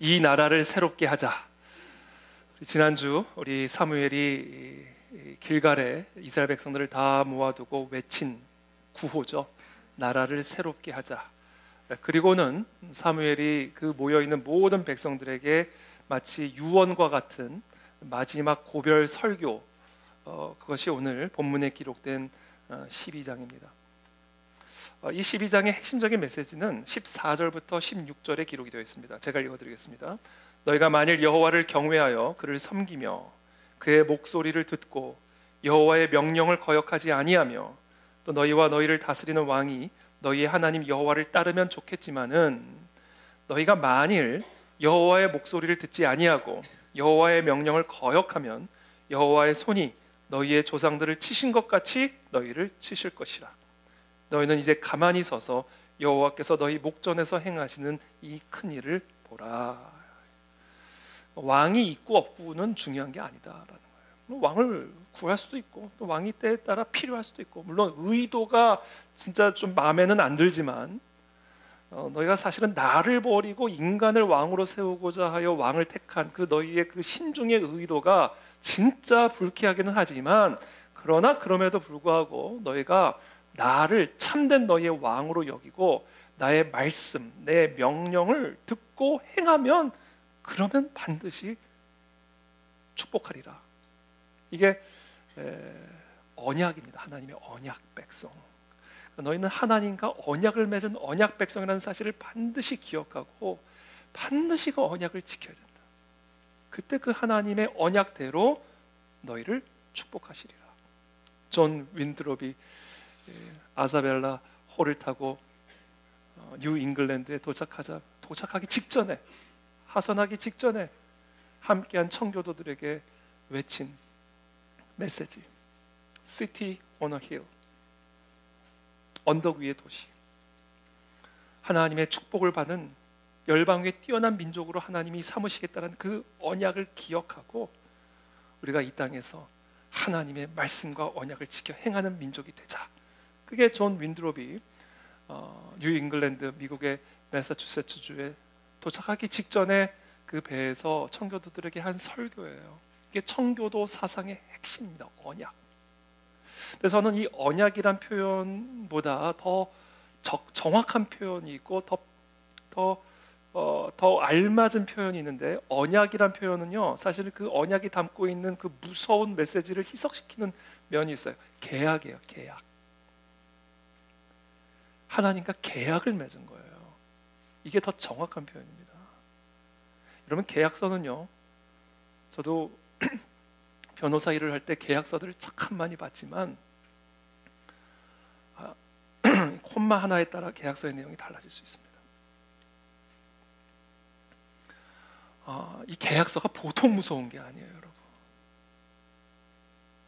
이 나라를 새롭게 하자. 지난주 우리 사무엘이 길갈에 이스라엘 백성들을 다 모아두고 외친 구호죠. 나라를 새롭게 하자. 그리고는 사무엘이 그 모여있는 모든 백성들에게 마치 유언과 같은 마지막 고별 설교, 그것이 오늘 본문에 기록된 12장입니다. 이 12장의 핵심적인 메시지는 14절부터 16절에 기록이 되어 있습니다. 제가 읽어드리겠습니다. 너희가 만일 여호와를 경외하여 그를 섬기며 그의 목소리를 듣고 여호와의 명령을 거역하지 아니하며 또 너희와 너희를 다스리는 왕이 너희의 하나님 여호와를 따르면 좋겠지만은 너희가 만일 여호와의 목소리를 듣지 아니하고 여호와의 명령을 거역하면 여호와의 손이 너희의 조상들을 치신 것 같이 너희를 치실 것이라. 너희는 이제 가만히 서서 여호와께서 너희 목전에서 행하시는 이 큰 일을 보라. 왕이 있고 없고는 중요한 게 아니다라는 거예요. 왕을 구할 수도 있고 또 왕이 때에 따라 필요할 수도 있고, 물론 의도가 진짜 좀 마음에는 안 들지만 너희가 사실은 나를 버리고 인간을 왕으로 세우고자 하여 왕을 택한 그 너희의 그 신중의 의도가 진짜 불쾌하기는 하지만, 그러나 그럼에도 불구하고 너희가 나를 참된 너희의 왕으로 여기고 나의 말씀, 내 명령을 듣고 행하면 그러면 반드시 축복하리라. 이게 언약입니다. 하나님의 언약 백성. 너희는 하나님과 언약을 맺은 언약 백성이라는 사실을 반드시 기억하고 반드시 그 언약을 지켜야 된다. 그때 그 하나님의 언약대로 너희를 축복하시리라. 존 윈드롭이 아사벨라 호를 타고 뉴 잉글랜드에 도착하기 직전에, 하선하기 직전에 함께한 청교도들에게 외친 메시지, City on a Hill, 언덕 위의 도시. 하나님의 축복을 받은 열방 위에 뛰어난 민족으로 하나님이 삼으시겠다는 그 언약을 기억하고 우리가 이 땅에서 하나님의 말씀과 언약을 지켜 행하는 민족이 되자. 그게 존 윈드롭이 뉴 잉글랜드, 미국의 매사추세츠주에 도착하기 직전에 그 배에서 청교도들에게 한 설교예요. 이게 청교도 사상의 핵심입니다. 언약. 그래서 저는 이 언약이란 표현보다 더 정확한 표현이 있고 더 알맞은 표현이 있는데, 언약이란 표현은요, 사실 그 언약이 담고 있는 그 무서운 메시지를 희석시키는 면이 있어요. 계약이에요. 계약. 하나님과 계약을 맺은 거예요. 이게 더 정확한 표현입니다. 여러분, 계약서는요, 저도 변호사 일을 할 때 계약서들을 참 많이 봤지만 콤마 하나에 따라 계약서의 내용이 달라질 수 있습니다. 이 계약서가 보통 무서운 게 아니에요, 여러분.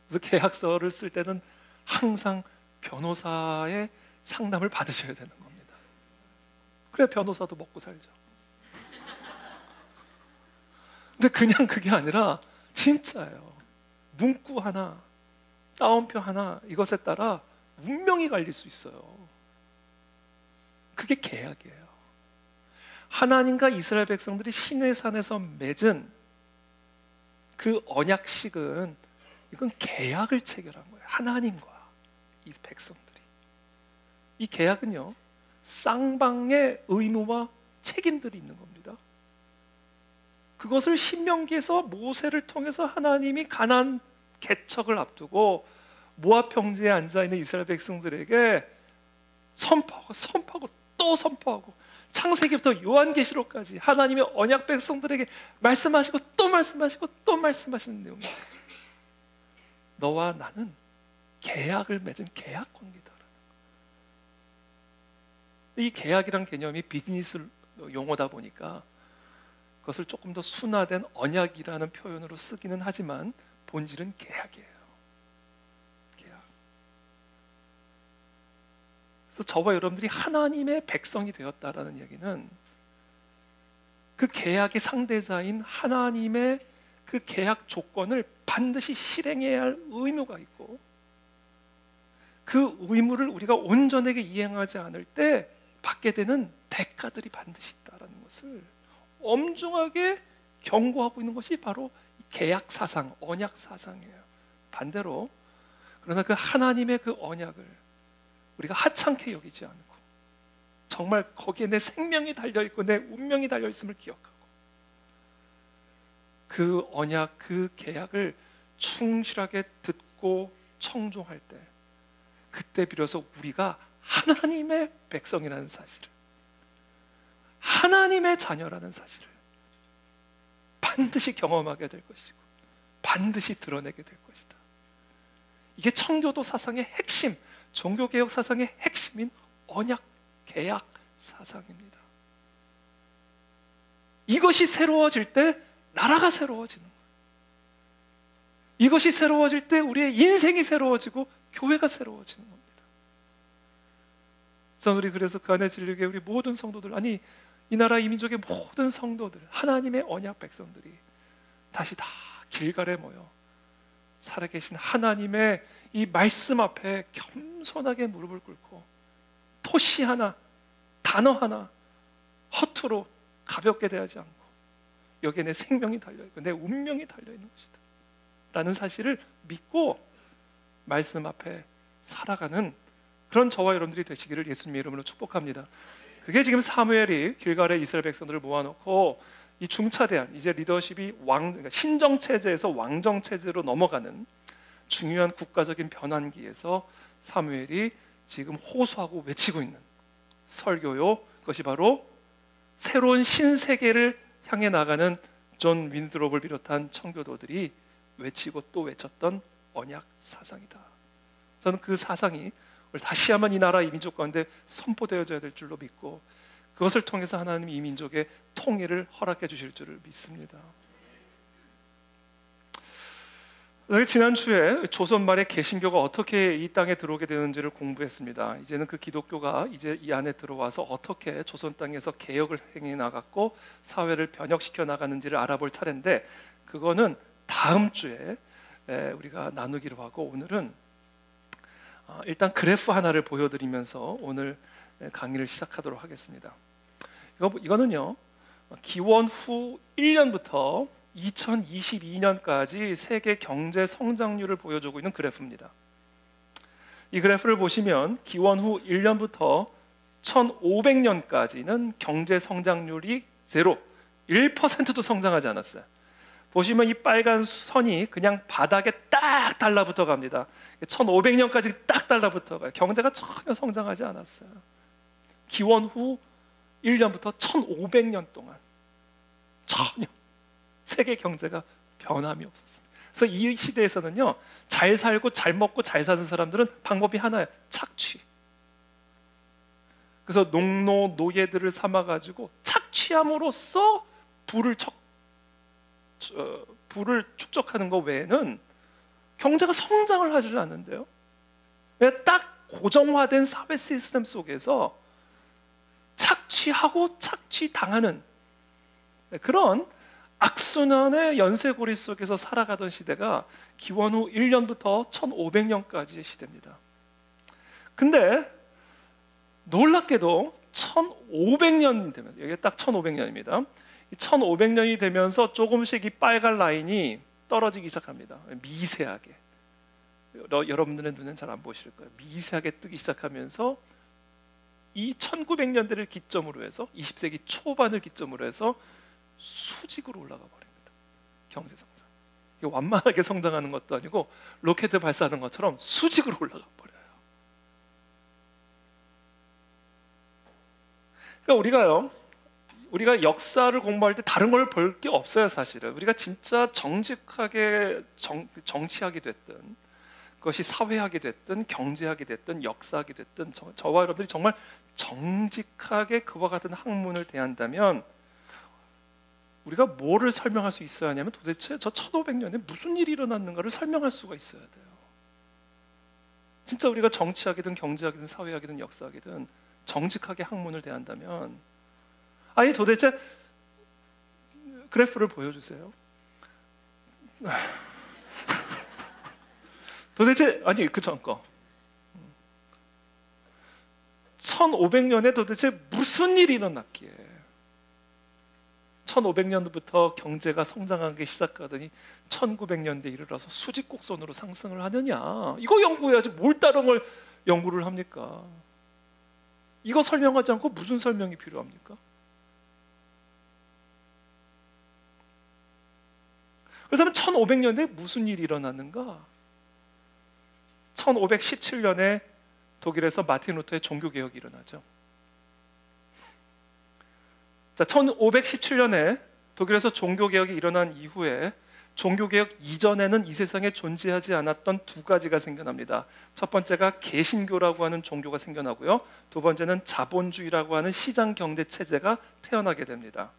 그래서 계약서를 쓸 때는 항상 변호사의 상담을 받으셔야 되는 겁니다. 그래 변호사도 먹고 살죠. 근데 그냥 그게 아니라 진짜예요. 문구 하나, 따옴표 하나, 이것에 따라 운명이 갈릴 수 있어요. 그게 계약이에요. 하나님과 이스라엘 백성들이 시내산에서 맺은 그 언약식은, 이건 계약을 체결한 거예요. 하나님과 이 백성들이. 이 계약은요, 쌍방의 의무와 책임들이 있는 겁니다. 그것을 신명기에서 모세를 통해서 하나님이 가나안 개척을 앞두고 모압 평지에 앉아있는 이스라엘 백성들에게 선포하고 또 선포하고, 창세기부터 요한계시록까지 하나님의 언약 백성들에게 말씀하시고 또 말씀하시고 또 말씀하시는 내용입니다. 너와 나는 계약을 맺은 계약 관계다. 이 계약이란 개념이 비즈니스 용어다 보니까 그것을 조금 더 순화된 언약이라는 표현으로 쓰기는 하지만 본질은 계약이에요. 계약. 그래서 저와 여러분들이 하나님의 백성이 되었다라는 얘기는 그 계약의 상대자인 하나님의 그 계약 조건을 반드시 실행해야 할 의무가 있고, 그 의무를 우리가 온전하게 이행하지 않을 때 받게 되는 대가들이 반드시 있다는 것을 엄중하게 경고하고 있는 것이 바로 계약 사상, 언약 사상이에요. 반대로 그러나 그 하나님의 그 언약을 우리가 하찮게 여기지 않고 정말 거기에 내 생명이 달려있고 내 운명이 달려있음을 기억하고 그 언약, 그 계약을 충실하게 듣고 청종할 때 그때 비로소 우리가 하나님의 백성이라는 사실을, 하나님의 자녀라는 사실을 반드시 경험하게 될 것이고 반드시 드러내게 될 것이다. 이게 청교도 사상의 핵심, 종교개혁 사상의 핵심인 언약, 계약 사상입니다. 이것이 새로워질 때 나라가 새로워지는 거예요. 이것이 새로워질 때 우리의 인생이 새로워지고 교회가 새로워지는 겁니다. 저는 우리 그래서 그 안에 진리교회 우리 모든 성도들, 아니 이 나라 이 민족의 모든 성도들, 하나님의 언약 백성들이 다시 다 길갈에 모여 살아계신 하나님의 이 말씀 앞에 겸손하게 무릎을 꿇고 토시 하나, 단어 하나 허투루 가볍게 대하지 않고 여기에 내 생명이 달려있고 내 운명이 달려있는 것이다 라는 사실을 믿고 말씀 앞에 살아가는 그런 저와 여러분들이 되시기를 예수님의 이름으로 축복합니다. 그게 지금 사무엘이 길갈에 이스라엘 백성들을 모아놓고 이 중차대한 이제 리더십이 그러니까 신정체제에서 왕정체제로 넘어가는 중요한 국가적인 변환기에서 사무엘이 지금 호소하고 외치고 있는 설교요, 그것이 바로 새로운 신세계를 향해 나가는 존 윈드롭을 비롯한 청교도들이 외치고 또 외쳤던 언약 사상이다. 저는 그 사상이 다시 한번 이 나라 이 민족 가운데 선포되어져야 될 줄로 믿고 그것을 통해서 하나님이 이 민족의 통일을 허락해 주실 줄을 믿습니다. 지난주에 조선 말의 개신교가 어떻게 이 땅에 들어오게 되는지를 공부했습니다. 이제는 그 기독교가 이제 이 안에 들어와서 어떻게 조선 땅에서 개혁을 행해 나갔고 사회를 변혁시켜 나가는지를 알아볼 차례인데 그거는 다음 주에 우리가 나누기로 하고 오늘은 일단 그래프 하나를 보여드리면서 오늘 강의를 시작하도록 하겠습니다. 이거는요 기원 후 1년부터 2022년까지 세계 경제 성장률을 보여주고 있는 그래프입니다. 이 그래프를 보시면 기원 후 1년부터 1500년까지는 경제 성장률이 제로, 1%도 성장하지 않았어요. 보시면 이 빨간 선이 그냥 바닥에 딱 달라붙어 갑니다. 1500년까지 딱 달라붙어 가요. 경제가 전혀 성장하지 않았어요. 기원 후 1년부터 1500년 동안 전혀 세계 경제가 변함이 없었습니다. 그래서 이 시대에서는요 잘 살고 잘 먹고 잘 사는 사람들은 방법이 하나예요. 착취. 그래서 농노 노예들을 삼아가지고 착취함으로써 부를 축적하는 것 외에는 경제가 성장을 하지 않는데요. 딱 고정화된 사회 시스템 속에서 착취하고 착취당하는 그런 악순환의 연쇄고리 속에서 살아가던 시대가 기원 후 1년부터 1500년까지의 시대입니다. 근데 놀랍게도 1500년 되면 여기 딱 1500년입니다. 1500년이 되면서 조금씩 이 빨간 라인이 떨어지기 시작합니다. 미세하게. 여러분들의 눈엔 잘 안 보실 거예요. 미세하게 뜨기 시작하면서 이 1900년대를 기점으로 해서 20세기 초반을 기점으로 해서 수직으로 올라가 버립니다. 경제 성장. 이게 완만하게 성장하는 것도 아니고 로켓 발사하는 것처럼 수직으로 올라가 버려요. 그러니까 우리가 역사를 공부할 때 다른 걸 볼 게 없어요. 사실은 우리가 진짜 정직하게 정치학이 됐든 그것이 사회학이 됐든 경제학이 됐든 역사학이 됐든 저와 여러분들이 정말 정직하게 그와 같은 학문을 대한다면 우리가 뭐를 설명할 수 있어야 하냐면 도대체 저 1500년에 무슨 일이 일어났는가를 설명할 수가 있어야 돼요. 진짜 우리가 정치학이든 경제학이든 사회학이든 역사학이든 정직하게 학문을 대한다면 아니 도대체 그래프를 보여주세요. 도대체 아니 그 전 거 1500년에 도대체 무슨 일이 일어났기에 1500년부터 경제가 성장하기 시작하더니 1900년대에 이르러서 수직곡선으로 상승을 하느냐? 이거 연구해야지 뭘 다른 걸 연구를 합니까? 이거 설명하지 않고 무슨 설명이 필요합니까? 그렇다면 1500년대에 무슨 일이 일어났는가? 1517년에 독일에서 마틴 루터의 종교개혁이 일어나죠. 자, 1517년에 독일에서 종교개혁이 일어난 이후에 종교개혁 이전에는 이 세상에 존재하지 않았던 두 가지가 생겨납니다. 첫 번째가 개신교라고 하는 종교가 생겨나고요. 두 번째는 자본주의라고 하는 시장 경제 체제가 태어나게 됩니다.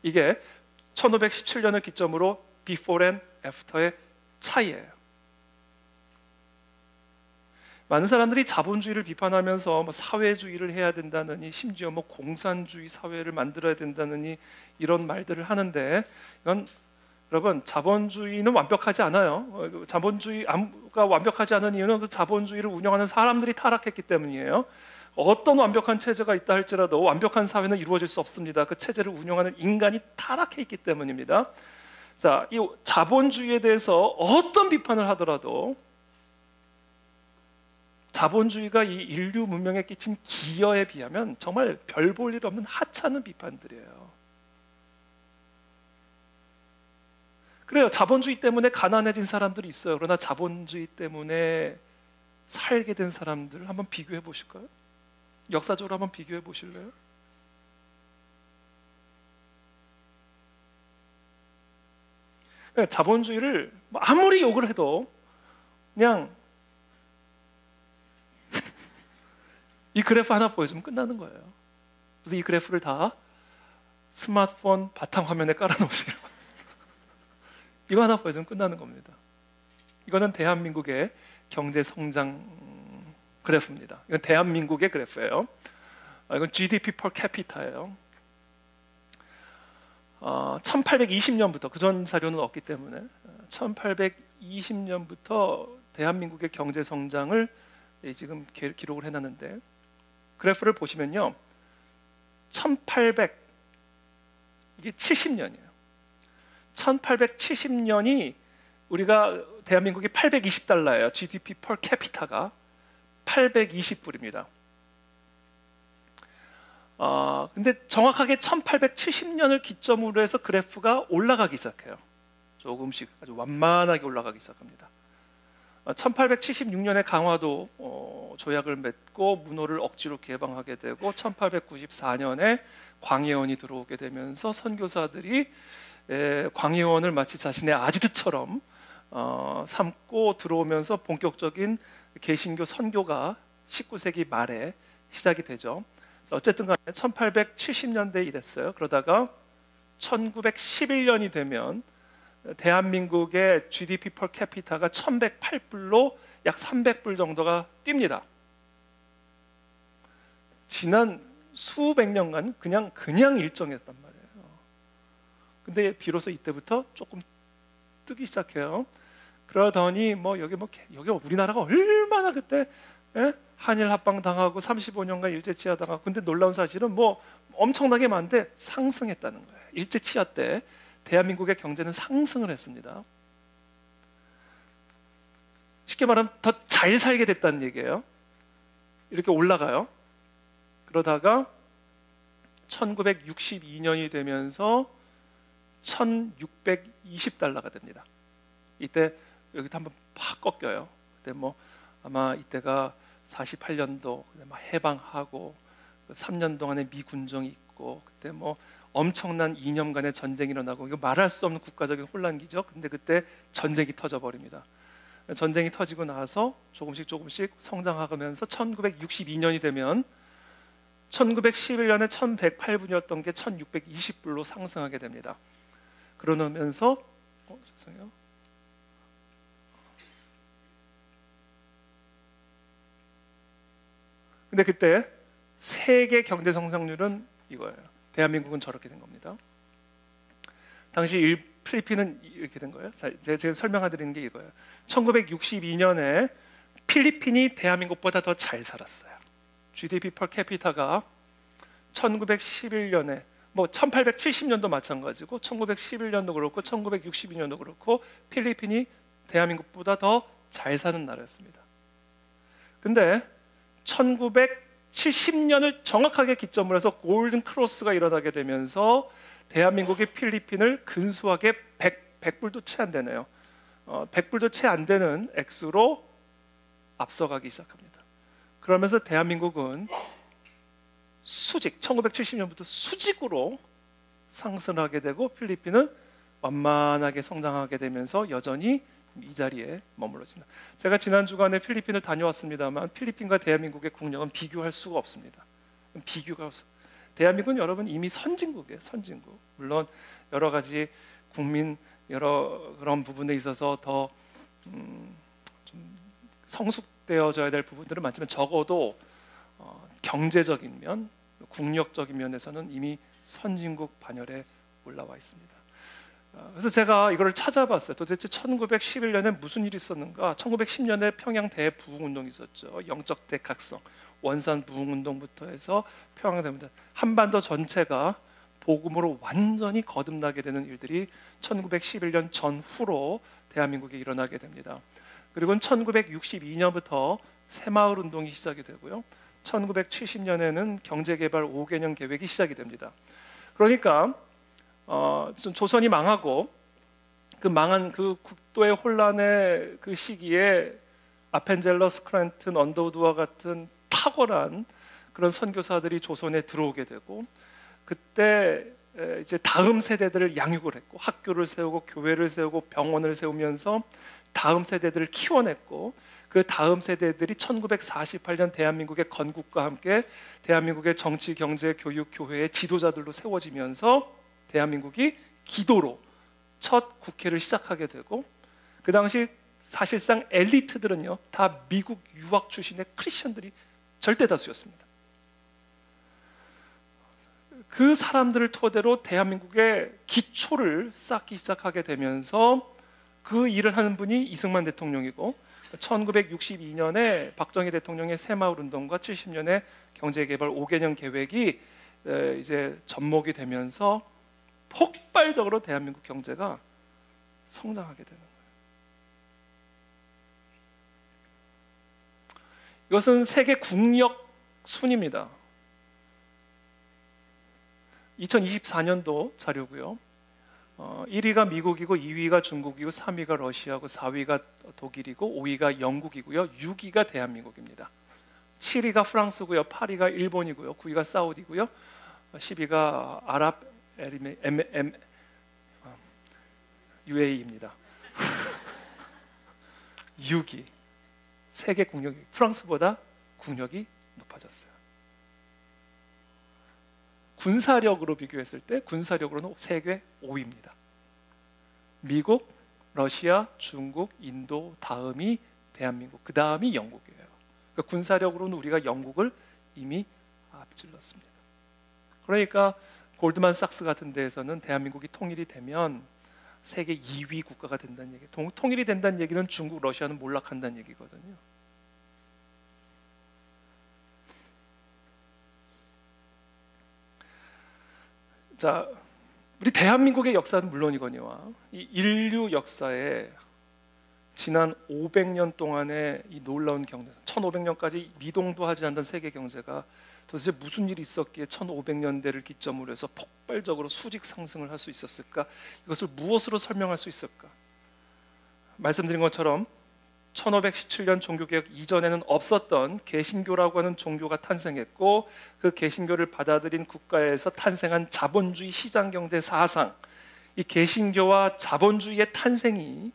이게 1517년을 기점으로 before and after의 차이예요. 많은 사람들이 자본주의를 비판하면서 뭐 사회주의를 해야 된다느니 심지어 뭐 공산주의 사회를 만들어야 된다느니 이런 말들을 하는데, 이건 여러분, 자본주의는 완벽하지 않아요. 자본주의가 완벽하지 않은 이유는 그 자본주의를 운영하는 사람들이 타락했기 때문이에요. 어떤 완벽한 체제가 있다 할지라도 완벽한 사회는 이루어질 수 없습니다. 그 체제를 운영하는 인간이 타락해 있기 때문입니다. 자, 이 자본주의에 대해서 어떤 비판을 하더라도 자본주의가 이 인류 문명에 끼친 기여에 비하면 정말 별 볼 일 없는 하찮은 비판들이에요. 그래요. 자본주의 때문에 가난해진 사람들이 있어요. 그러나 자본주의 때문에 살게 된 사람들 한번 비교해 보실까요? 역사적으로 한번 비교해 보실래요? 자본주의를 아무리 욕을 해도 그냥 이 그래프 하나 보여주면 끝나는 거예요. 그래서 이 그래프를 다 스마트폰 바탕화면에 깔아놓으시기로 이거 하나 보여주면 끝나는 겁니다. 이거는 대한민국의 경제 성장 그래프입니다. 이건 대한민국의 그래프예요. 이건 GDP per capita예요. 1820년부터, 그전 자료는 없기 때문에 1820년부터 대한민국의 경제 성장을 지금 기록을 해놨는데, 그래프를 보시면요, 1870년이에요. 1870년이 우리가 대한민국이 820달러예요. GDP per capita가 820불입니다. 근데 정확하게 1870년을 기점으로 해서 그래프가 올라가기 시작해요. 조금씩 아주 완만하게 올라가기 시작합니다. 1876년에 강화도 조약을 맺고 문호를 억지로 개방하게 되고, 1894년에 광해원이 들어오게 되면서 선교사들이 광해원을 마치 자신의 아지트처럼 삼고 들어오면서 본격적인 개신교 선교가 19세기 말에 시작이 되죠. 어쨌든 간에 1870년대에 이랬어요. 그러다가 1911년이 되면 대한민국의 GDP per capita가 1108불로 약 300불 정도가 뜁니다. 지난 수백 년간 그냥 일정했단 말이에요. 근데 비로소 이때부터 조금 뜨기 시작해요. 그러더니 여기 우리나라가 얼마나 그때 한일 합방 당하고 35년간 일제 치하 당하고, 근데 놀라운 사실은 엄청나게 많은데 상승했다는 거예요. 일제 치하 때 대한민국의 경제는 상승을 했습니다. 쉽게 말하면 더 잘 살게 됐다는 얘기예요. 이렇게 올라가요. 그러다가 1962년이 되면서 1620달러가 됩니다. 이때 여기도 한번 팍 꺾여요. 그때 아마 이때가 48년도 해방하고 3년 동안의 미군정이 있고, 그때 엄청난 이념간의 전쟁이 일어나고, 이거 말할 수 없는 국가적인 혼란기죠. 근데 그때 전쟁이 터져버립니다. 전쟁이 터지고 나서 조금씩 성장하면서 1962년이 되면 1911년에 1108불이었던 게 1620불로 상승하게 됩니다. 그러면서 죄송해요. 근데 그때 세계 경제 성장률은 이거예요. 대한민국은 저렇게 된 겁니다. 당시 필리핀은 이렇게 된 거예요. 자, 제가 설명해드리는 게 이거예요. 1962년에 필리핀이 대한민국보다 더 잘 살았어요. GDP per capita가 1911년에 뭐 1870년도 마찬가지고 1911년도 그렇고 1962년도 그렇고 필리핀이 대한민국보다 더 잘 사는 나라였습니다. 근데 1970년을 정확하게 기점으로 해서 골든 크로스가 일어나게 되면서 대한민국이 필리핀을 근소하게 100불도 채 안 되네요. 100불도 채 안 되는 액수로 앞서가기 시작합니다. 그러면서 대한민국은 수직, 1970년부터 수직으로 상승하게 되고 필리핀은 완만하게 성장하게 되면서 여전히 이 자리에 머물러 있습니다. 제가 지난 주간에 필리핀을 다녀왔습니다만 필리핀과 대한민국의 국력은 비교할 수가 없습니다. 비교가 없어. 대한민국은 여러분 이미 선진국이에요. 선진국. 물론 여러 가지 국민 여러 그런 부분에 있어서 더 좀 성숙되어져야 될 부분들은 많지만 적어도 경제적인 면, 국력적인 면에서는 이미 선진국 반열에 올라와 있습니다. 그래서 제가 이걸 찾아봤어요. 도대체 1911년에 무슨 일이 있었는가? 1910년에 평양 대부흥운동이 있었죠. 영적 대각성, 원산 부흥운동부터 해서 평양대부흥, 한반도 전체가 복음으로 완전히 거듭나게 되는 일들이 1911년 전후로 대한민국에 일어나게 됩니다. 그리고 1962년부터 새마을 운동이 시작이 되고요. 1970년에는 경제개발 5개년 계획이 시작이 됩니다. 그러니까 조선이 망하고 그 망한 그 국도의 혼란의 그 시기에 아펜젤러, 스크랜튼, 언더우드와 같은 탁월한 그런 선교사들이 조선에 들어오게 되고 그때 이제 다음 세대들을 양육을 했고 학교를 세우고 교회를 세우고 병원을 세우면서 다음 세대들을 키워냈고 그 다음 세대들이 1948년 대한민국의 건국과 함께 대한민국의 정치, 경제, 교육, 교회의 지도자들로 세워지면서 대한민국이 기도로 첫 국회를 시작하게 되고 그 당시 사실상 엘리트들은요 다 미국 유학 출신의 크리스천들이 절대 다수였습니다. 그 사람들을 토대로 대한민국의 기초를 쌓기 시작하게 되면서 그 일을 하는 분이 이승만 대통령이고 1962년에 박정희 대통령의 새마을 운동과 70년에 경제개발 5개년 계획이 이제 접목이 되면서 폭발적으로 대한민국 경제가 성장하게 되는 거예요. 이것은 세계 국력 순입니다. 2024년도 자료고요. 1위가 미국이고 2위가 중국이고 3위가 러시아고 4위가 독일이고 5위가 영국이고요. 6위가 대한민국입니다. 7위가 프랑스고요. 8위가 일본이고요. 9위가 사우디고요. 10위가 UAE입니다. 6위. 세계 국력이 프랑스보다 국력이 높아졌어요. 군사력으로 비교했을 때 군사력으로는 세계 5위입니다. 미국, 러시아, 중국, 인도 다음이 대한민국, 그 다음이 영국이에요. 그러니까 군사력으로는 우리가 영국을 이미 앞질렀습니다. 그러니까 골드만삭스 같은 데에서는 대한민국이 통일이 되면 세계 2위 국가가 된다는 얘기. 통일이 된다는 얘기는 중국, 러시아는 몰락한다는 얘기거든요. 자, 우리 대한민국의 역사는 물론이거니와 이 인류 역사에 지난 500년 동안의 이 놀라운 경제, 1500년까지 미동도 하지 않던 세계 경제가 도대체 무슨 일이 있었기에 1500년대를 기점으로 해서 폭발적으로 수직 상승을 할 수 있었을까? 이것을 무엇으로 설명할 수 있을까? 말씀드린 것처럼 1517년 종교개혁 이전에는 없었던 개신교라고 하는 종교가 탄생했고 그 개신교를 받아들인 국가에서 탄생한 자본주의 시장경제 사상, 이 개신교와 자본주의의 탄생이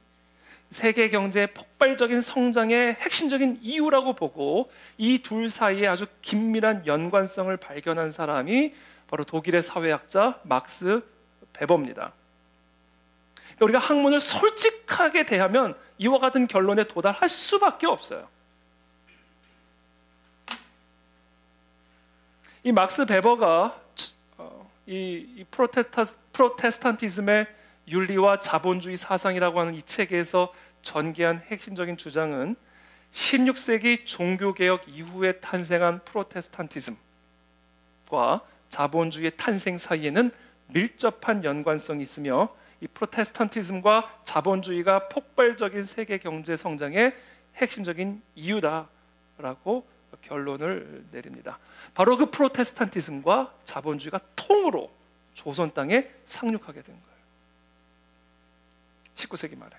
세계 경제의 폭발적인 성장의 핵심적인 이유라고 보고 이 둘 사이에 아주 긴밀한 연관성을 발견한 사람이 바로 독일의 사회학자 막스 베버입니다. 우리가 학문을 솔직하게 대하면 이와 같은 결론에 도달할 수밖에 없어요. 이 막스 베버가 이 프로테스탄티즘의 윤리와 자본주의 사상이라고 하는 이 책에서 전개한 핵심적인 주장은 16세기 종교개혁 이후에 탄생한 프로테스탄티즘과 자본주의의 탄생 사이에는 밀접한 연관성이 있으며 이 프로테스탄티즘과 자본주의가 폭발적인 세계 경제 성장의 핵심적인 이유다라고 결론을 내립니다. 바로 그 프로테스탄티즘과 자본주의가 통으로 조선 땅에 상륙하게 된 거예요. 19세기 말에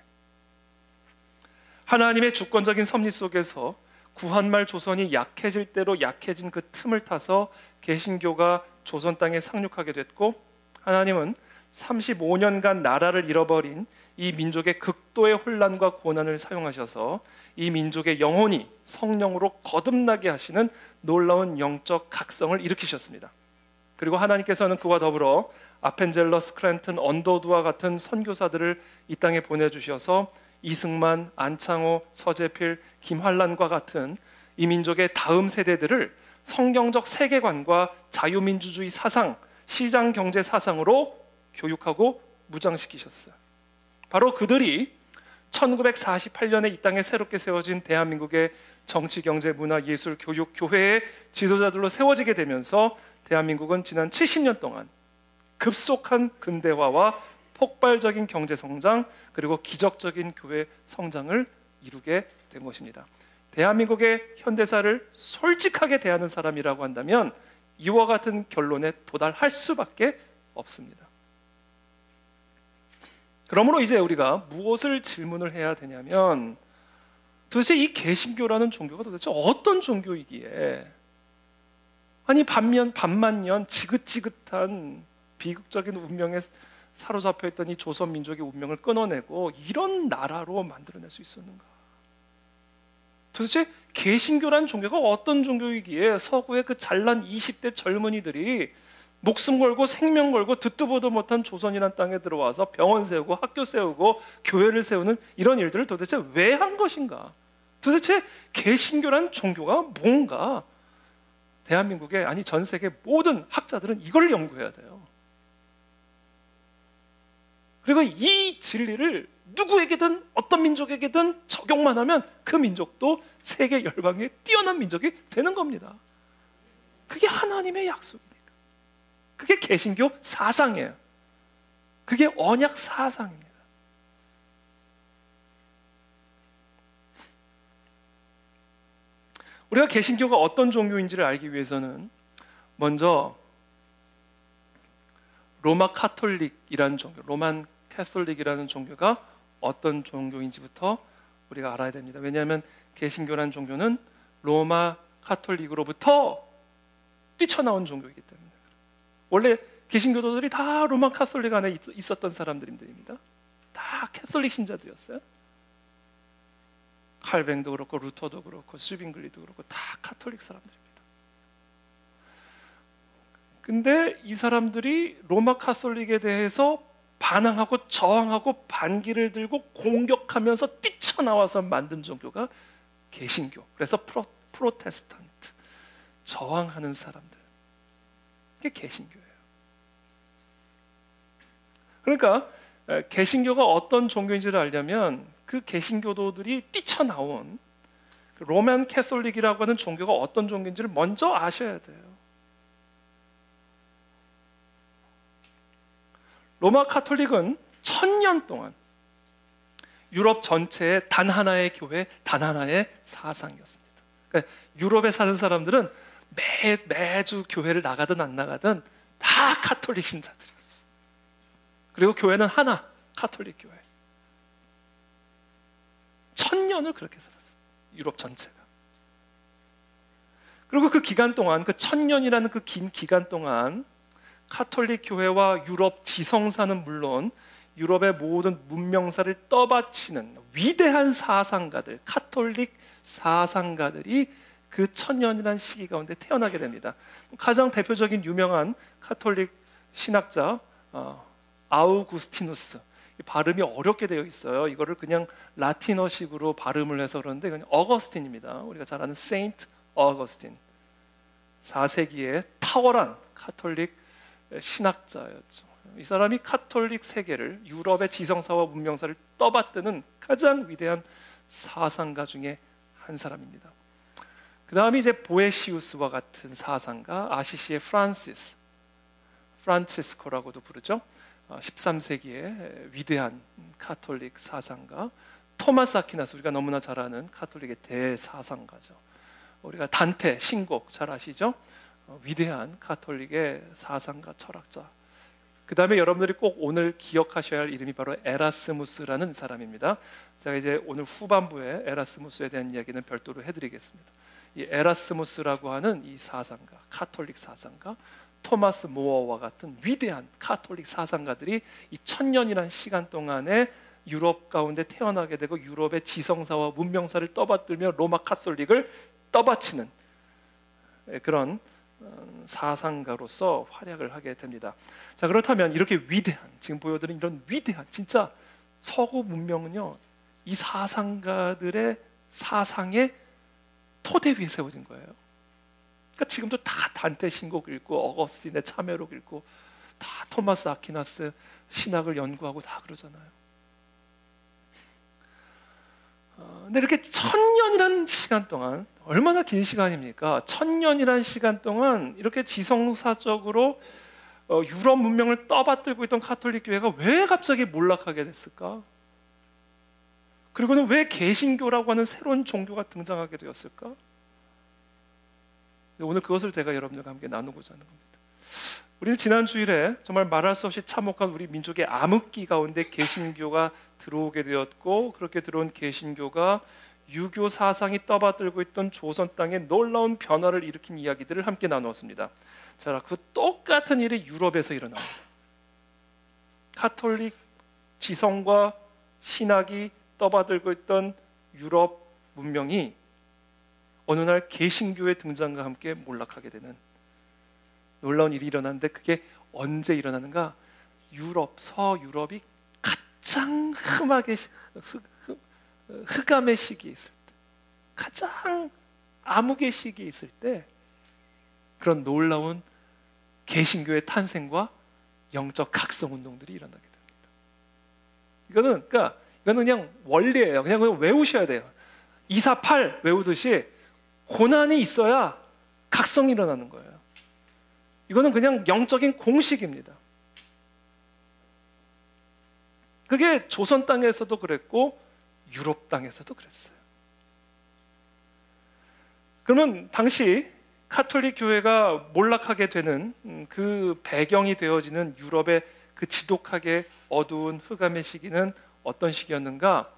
하나님의 주권적인 섭리 속에서 구한말 조선이 약해질 대로 약해진 그 틈을 타서 개신교가 조선 땅에 상륙하게 됐고, 하나님은 35년간 나라를 잃어버린 이 민족의 극도의 혼란과 고난을 사용하셔서 이 민족의 영혼이 성령으로 거듭나게 하시는 놀라운 영적 각성을 일으키셨습니다. 그리고 하나님께서는 그와 더불어 아펜젤러, 스크랜튼, 언더두와 같은 선교사들을 이 땅에 보내주셔서 이승만, 안창호, 서재필, 김환란과 같은 이 민족의 다음 세대들을 성경적 세계관과 자유민주주의 사상, 시장경제 사상으로 교육하고 무장시키셨어요. 바로 그들이 1948년에 이 땅에 새롭게 세워진 대한민국의 정치, 경제, 문화, 예술, 교육, 교회의 지도자들로 세워지게 되면서 대한민국은 지난 70년 동안 급속한 근대화와 폭발적인 경제 성장, 그리고 기적적인 교회 성장을 이루게 된 것입니다. 대한민국의 현대사를 솔직하게 대하는 사람이라고 한다면 이와 같은 결론에 도달할 수밖에 없습니다. 그러므로 이제 우리가 무엇을 질문을 해야 되냐면, 도대체 이 개신교라는 종교가 도대체 어떤 종교이기에, 아니 반만년 지긋지긋한 비극적인 운명에 사로잡혀 있던 이 조선 민족의 운명을 끊어내고 이런 나라로 만들어낼 수 있었는가? 도대체 개신교란 종교가 어떤 종교이기에 서구의 그 잘난 20대 젊은이들이 목숨 걸고 생명 걸고 듣도 보도 못한 조선이란 땅에 들어와서 병원 세우고 학교 세우고 교회를 세우는 이런 일들을 도대체 왜 한 것인가? 도대체 개신교란 종교가 뭔가? 대한민국의, 아니 전 세계 모든 학자들은 이걸 연구해야 돼요. 그리고 이 진리를 누구에게든 어떤 민족에게든 적용만 하면 그 민족도 세계 열방의 뛰어난 민족이 되는 겁니다. 그게 하나님의 약속입니다. 그게 개신교 사상이에요. 그게 언약 사상입니다. 우리가 개신교가 어떤 종교인지를 알기 위해서는 먼저 로마 카톨릭이라는 종교, 로만 캐톨릭이라는 종교가 어떤 종교인지부터 우리가 알아야 됩니다. 왜냐하면 개신교라는 종교는 로마 카톨릭으로부터 뛰쳐나온 종교이기 때문에. 원래 개신교도들이 다 로마 카톨릭 안에 있었던 사람들입니다. 다 캐톨릭 신자들이었어요. 칼뱅도 그렇고 루터도 그렇고 슈빙글리도 그렇고 다 카톨릭 사람들입니다. 근데 이 사람들이 로마 카톨릭에 대해서 반항하고 저항하고 반기를 들고 공격하면서 뛰쳐나와서 만든 종교가 개신교. 그래서 프로테스탄트, 저항하는 사람들, 이게 개신교예요. 그러니까 개신교가 어떤 종교인지를 알려면 그 개신교도들이 뛰쳐나온 그 로만 캐톨릭이라고 하는 종교가 어떤 종교인지를 먼저 아셔야 돼요. 로마 카톨릭은 1000년 동안 유럽 전체의 단 하나의 교회, 단 하나의 사상이었습니다. 그러니까 유럽에 사는 사람들은 매주 교회를 나가든 안 나가든 다 카톨릭 신자들이었어요. 그리고 교회는 하나, 카톨릭 교회. 1000년을 그렇게 살았어요. 유럽 전체가. 그리고 그 기간 동안, 그 1000년이라는 그 긴 기간 동안 카톨릭 교회와 유럽 지성사는 물론 유럽의 모든 문명사를 떠받치는 위대한 사상가들, 카톨릭 사상가들이 그 1000년이라는 시기 가운데 태어나게 됩니다. 가장 대표적인 유명한 카톨릭 신학자 아우구스티누스. 발음이 어렵게 되어 있어요. 이거를 그냥 라틴어식으로 발음을 해서 그러는데 그냥 어거스틴입니다. 우리가 잘 아는 세인트 어거스틴. 4세기에 탁월한 카톨릭 신학자였죠. 이 사람이 카톨릭 세계를, 유럽의 지성사와 문명사를 떠받드는 가장 위대한 사상가 중에 한 사람입니다. 그 다음에 이제 보에시우스와 같은 사상가, 아시시의 프란시스, 프란치스코라고도 부르죠. 13세기의 위대한 카톨릭 사상가 토마스 아퀴나스, 우리가 너무나 잘 아는 카톨릭의 대사상가죠. 우리가 단테 신곡 잘 아시죠? 위대한 카톨릭의 사상가 철학자. 그 다음에 여러분들이 꼭 오늘 기억하셔야 할 이름이 바로 에라스무스라는 사람입니다. 제가 이제 오늘 후반부에 에라스무스에 대한 이야기는 별도로 해드리겠습니다. 이 에라스무스라고 하는 이 사상가, 카톨릭 사상가, 토마스 모어와 같은 위대한 카톨릭 사상가들이 이 1000년이라는 시간 동안에 유럽 가운데 태어나게 되고 유럽의 지성사와 문명사를 떠받들며 로마 카톨릭을 떠받치는 그런 사상가로서 활약을 하게 됩니다. 자, 그렇다면 이렇게 위대한, 지금 보여드린 이런 위대한, 진짜 서구 문명은요, 이 사상가들의 사상의 토대 위에 세워진 거예요. 그러니까 지금도 다 단테 신곡 읽고 어거스틴의 참회록 읽고 다 토마스 아퀴나스 신학을 연구하고 다 그러잖아요. 근데 이렇게 1000년이라는 시간 동안, 얼마나 긴 시간입니까? 1000년이라는 시간 동안 이렇게 지성사적으로 유럽 문명을 떠받들고 있던 카톨릭 교회가 왜 갑자기 몰락하게 됐을까? 그리고는 왜 개신교라고 하는 새로운 종교가 등장하게 되었을까? 오늘 그것을 제가 여러분들과 함께 나누고자 하는 겁니다. 우리는 지난 주일에 정말 말할 수 없이 참혹한 우리 민족의 암흑기 가운데 개신교가 들어오게 되었고, 그렇게 들어온 개신교가 유교 사상이 떠받들고 있던 조선 땅에 놀라운 변화를 일으킨 이야기들을 함께 나누었습니다. 자, 그 똑같은 일이 유럽에서 일어납니다. 카톨릭 지성과 신학이 떠받들고 있던 유럽 문명이 어느 날 개신교의 등장과 함께 몰락하게 되는 놀라운 일이 일어났는데, 그게 언제 일어나는가? 서유럽이 가장 흑암의 시기에 있을 때, 가장 암흑의 시기에 있을 때, 그런 놀라운 개신교의 탄생과 영적 각성 운동들이 일어나게 됩니다. 이거는 그냥 원리예요. 그냥 외우셔야 돼요. 248 외우듯이 고난이 있어야 각성이 일어나는 거예요. 이거는 그냥 영적인 공식입니다. 그게 조선 땅에서도 그랬고 유럽 땅에서도 그랬어요. 그러면 당시 카톨릭 교회가 몰락하게 되는 그 배경이 되어지는 유럽의 그 지독하게 어두운 흑암의 시기는 어떤 시기였는가?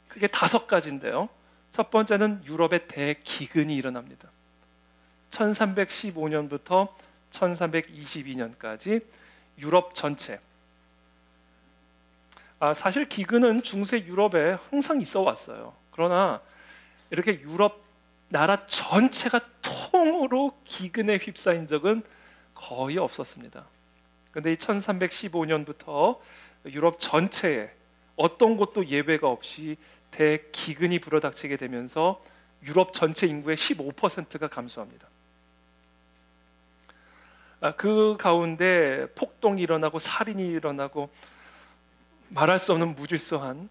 그게 5가지인데요. 첫 번째는 유럽의 대기근이 일어납니다. 1315년부터 1322년까지 유럽 전체, 사실 기근은 중세 유럽에 항상 있어 왔어요. 그러나 이렇게 유럽 나라 전체가 통으로 기근에 휩싸인 적은 거의 없었습니다. 그런데 이 1315년부터 유럽 전체에 어떤 곳도 예외가 없이 대기근이 불어닥치게 되면서 유럽 전체 인구의 15%가 감소합니다. 그 가운데 폭동이 일어나고 살인이 일어나고 말할 수 없는 무질서한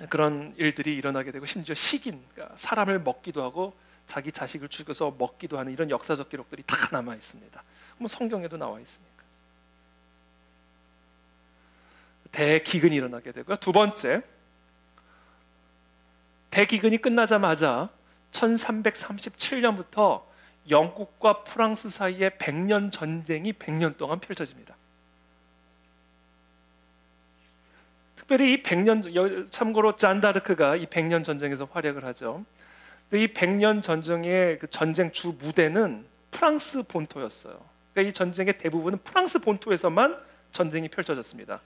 그런 일들이 일어나게 되고, 심지어 식인, 그러니까 사람을 먹기도 하고 자기 자식을 죽여서 먹기도 하는 이런 역사적 기록들이 다 남아 있습니다. 뭐 성경에도 나와 있으니까. 대기근이 일어나게 되고요. 두 번째, 대기근이 끝나자마자 1337년부터 영국과 프랑스 사이에 100년 전쟁이 100년 동안 펼쳐집니다. 특별히 이 100년, 참고로 잔다르크가 이 100년 전쟁에서 활약을 하죠. 근데 이 100년 전쟁의 그 전쟁 주 무대는 프랑스 본토였어요. 그러니까 이 전쟁의 대부분은 프랑스 본토에서만 전쟁이 펼쳐졌습니다.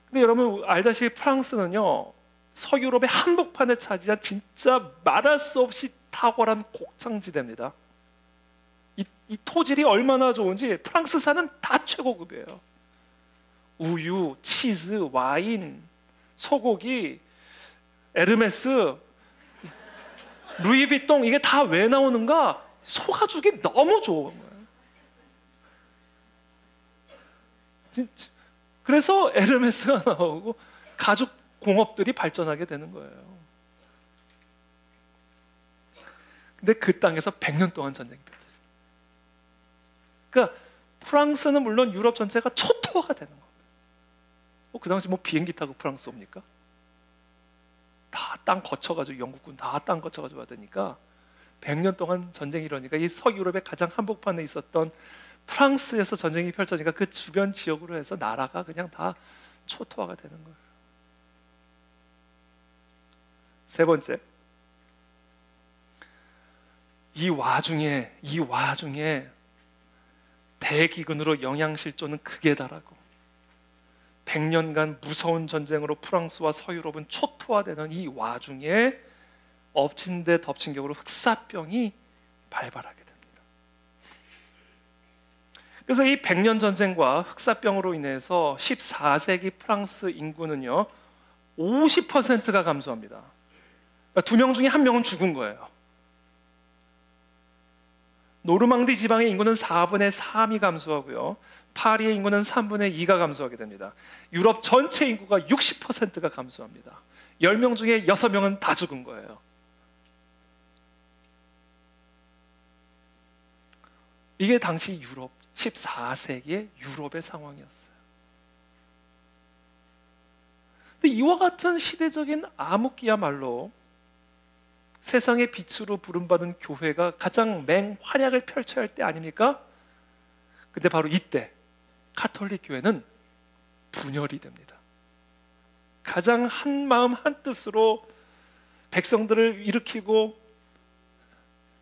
근데 여러분 알다시피 프랑스는요, 서유럽의 한복판에 차지한 진짜 말할 수 없이 탁월한 곡창지대입니다. 이 토질이 얼마나 좋은지 프랑스산은 다 최고급이에요. 우유, 치즈, 와인, 소고기, 에르메스, 루이비통, 이게 다 왜 나오는가? 소가죽이 너무 좋은 거예요. 진짜. 그래서 에르메스가 나오고 가죽 공업들이 발전하게 되는 거예요. 근데 그 땅에서 100년 동안 전쟁이 펼쳐져요. 그러니까 프랑스는 물론 유럽 전체가 초토화가 되는 겁니다. 그 당시 뭐 비행기 타고 프랑스 옵니까? 다 땅 거쳐가지고 영국군 다 땅 거쳐가지고 받으니까 100년 동안 전쟁이 일어니까 이 서유럽의 가장 한복판에 있었던 프랑스에서 전쟁이 펼쳐지니까 그 주변 지역으로 해서 나라가 그냥 다 초토화가 되는 거예요. 세 번째, 이 와중에 대기근으로 영향실조는 극에 달하고 100년간 무서운 전쟁으로 프랑스와 서유럽은 초토화되는 이 와중에 엎친 데 덮친 격으로 흑사병이 발발하게 됩니다. 그래서 이 100년 전쟁과 흑사병으로 인해서 14세기 프랑스 인구는요 50%가 감소합니다. 그러니까 2명 중에 1명은 죽은 거예요. 노르망디 지방의 인구는 4분의 3이 감소하고요, 파리의 인구는 3분의 2가 감소하게 됩니다. 유럽 전체 인구가 60%가 감소합니다. 10명 중에 6명은 다 죽은 거예요. 이게 당시 유럽 14세기의 유럽의 상황이었어요. 근데 이와 같은 시대적인 암흑기야말로 세상의 빛으로 부름받은 교회가 가장 맹활약을 펼쳐야 할 때 아닙니까? 근데 바로 이때 가톨릭 교회는 분열이 됩니다. 가장 한 마음 한 뜻으로 백성들을 일으키고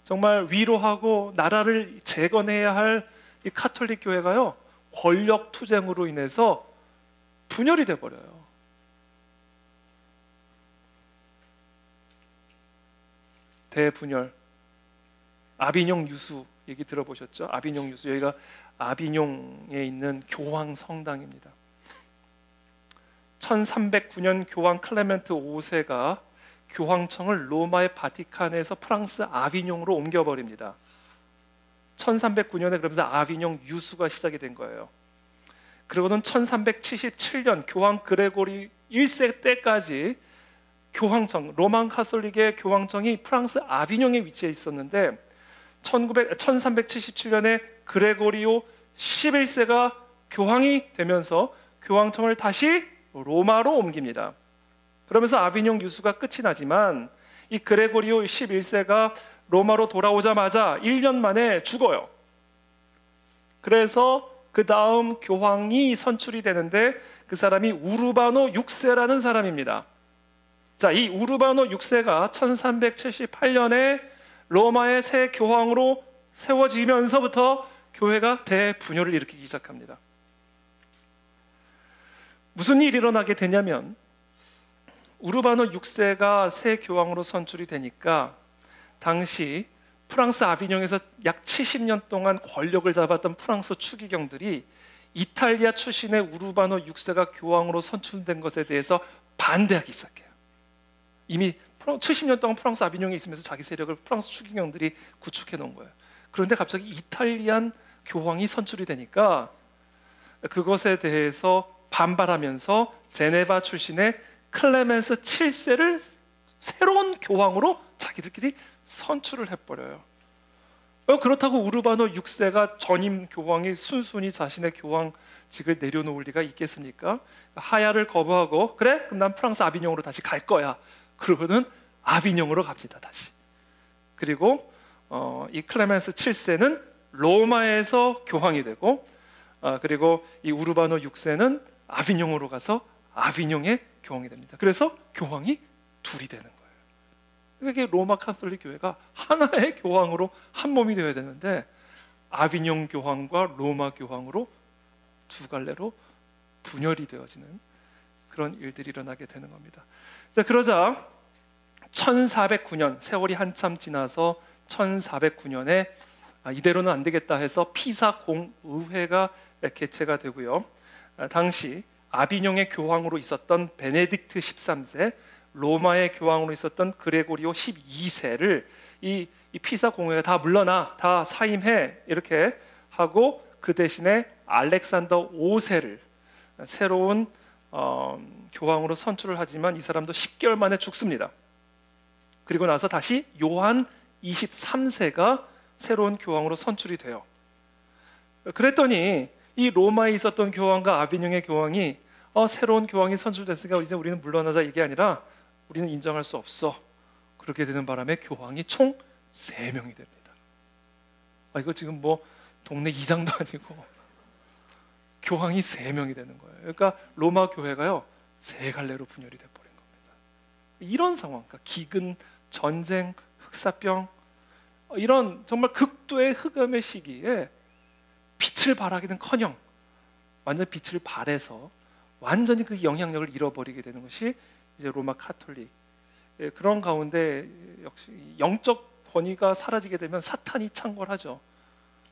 정말 위로하고 나라를 재건해야 할 이 가톨릭 교회가요 권력 투쟁으로 인해서 분열이 돼버려요. 대분열. 아비뇽 유수 얘기 들어보셨죠? 아비뇽 유수, 여기가 아비뇽에 있는 교황 성당입니다. 1309년 교황 클레멘트 5세가 교황청을 로마의 바티칸에서 프랑스 아비뇽으로 옮겨버립니다. 1309년에 그러면서 아비뇽 유수가 시작이 된 거예요. 그리고는 1377년 교황 그레고리 1세 때까지 교황청, 로만 카톨릭의 교황청이 프랑스 아비뇽에 위치해 있었는데 1377년에 그레고리오 11세가 교황이 되면서 교황청을 다시 로마로 옮깁니다. 그러면서 아비뇽 유수가 끝이 나지만 이 그레고리오 11세가 로마로 돌아오자마자 1년 만에 죽어요. 그래서 그 다음 교황이 선출이 되는데 그 사람이 우르바노 6세라는 사람입니다. 자, 이 우르바노 6세가 1378년에 로마의 새 교황으로 세워지면서부터 교회가 대분열을 일으키기 시작합니다. 무슨 일이 일어나게 되냐면 우르바노 6세가 새 교황으로 선출이 되니까 당시 프랑스 아비뇽에서 약 70년 동안 권력을 잡았던 프랑스 추기경들이 이탈리아 출신의 우르바노 6세가 교황으로 선출된 것에 대해서 반대하기 시작해요. 이미 70년 동안 프랑스 아비뇽에 있으면서 자기 세력을 프랑스 추기경들이 구축해 놓은 거예요. 그런데 갑자기 이탈리안 교황이 선출이 되니까 그것에 대해서 반발하면서 제네바 출신의 클레멘스 7세를 새로운 교황으로 자기들끼리 선출을 해버려요. 그렇다고 우르바노 6세가 전임 교황이 순순히 자신의 교황직을 내려놓을 리가 있겠습니까? 하야를 거부하고 그래? 그럼 난 프랑스 아비뇽으로 다시 갈 거야. 그러고는 아비뇽으로 갑니다. 다시. 그리고 이 클레멘스 7세는 로마에서 교황이 되고 그리고 이 우르바노 6세는 아비뇽으로 가서 아비뇽의 교황이 됩니다. 그래서 교황이 둘이 되는 거예요. 이게 로마 카톨릭 교회가 하나의 교황으로 한 몸이 되어야 되는데 아비뇽 교황과 로마 교황으로 두 갈래로 분열이 되어지는 그런 일들이 일어나게 되는 겁니다. 자, 그러자 1409년, 세월이 한참 지나서 1409년에 이대로는 안 되겠다 해서 피사 공의회가 개최가 되고요. 당시 아비뇽의 교황으로 있었던 베네딕트 13세, 로마의 교황으로 있었던 그레고리오 12세를 이 피사 공회가 다 물러나, 다 사임해 이렇게 하고 그 대신에 알렉산더 5세를 새로운 교황으로 선출을 하지만 이 사람도 10개월 만에 죽습니다. 그리고 나서 다시 요한 23세가 새로운 교황으로 선출이 돼요. 그랬더니 이 로마에 있었던 교황과 아비뇽의 교황이 새로운 교황이 선출됐으니까 이제 우리는 물러나자, 이게 아니라 우리는 인정할 수 없어. 그렇게 되는 바람에 교황이 총 3명이 됩니다. 이거 지금 뭐 동네 이장도 아니고 교황이 3명이 되는 거예요. 그러니까 로마 교회가요 3갈래로 분열이 돼버린 겁니다. 이런 상황, 그러니까 기근, 전쟁, 흑사병, 이런 정말 극도의 흑암의 시기에 빛을 발하기는커녕 완전 빛을 발해서 완전히 그 영향력을 잃어버리게 되는 것이 이제 로마 카톨릭. 그런 가운데 역시 영적 권위가 사라지게 되면 사탄이 창궐하죠.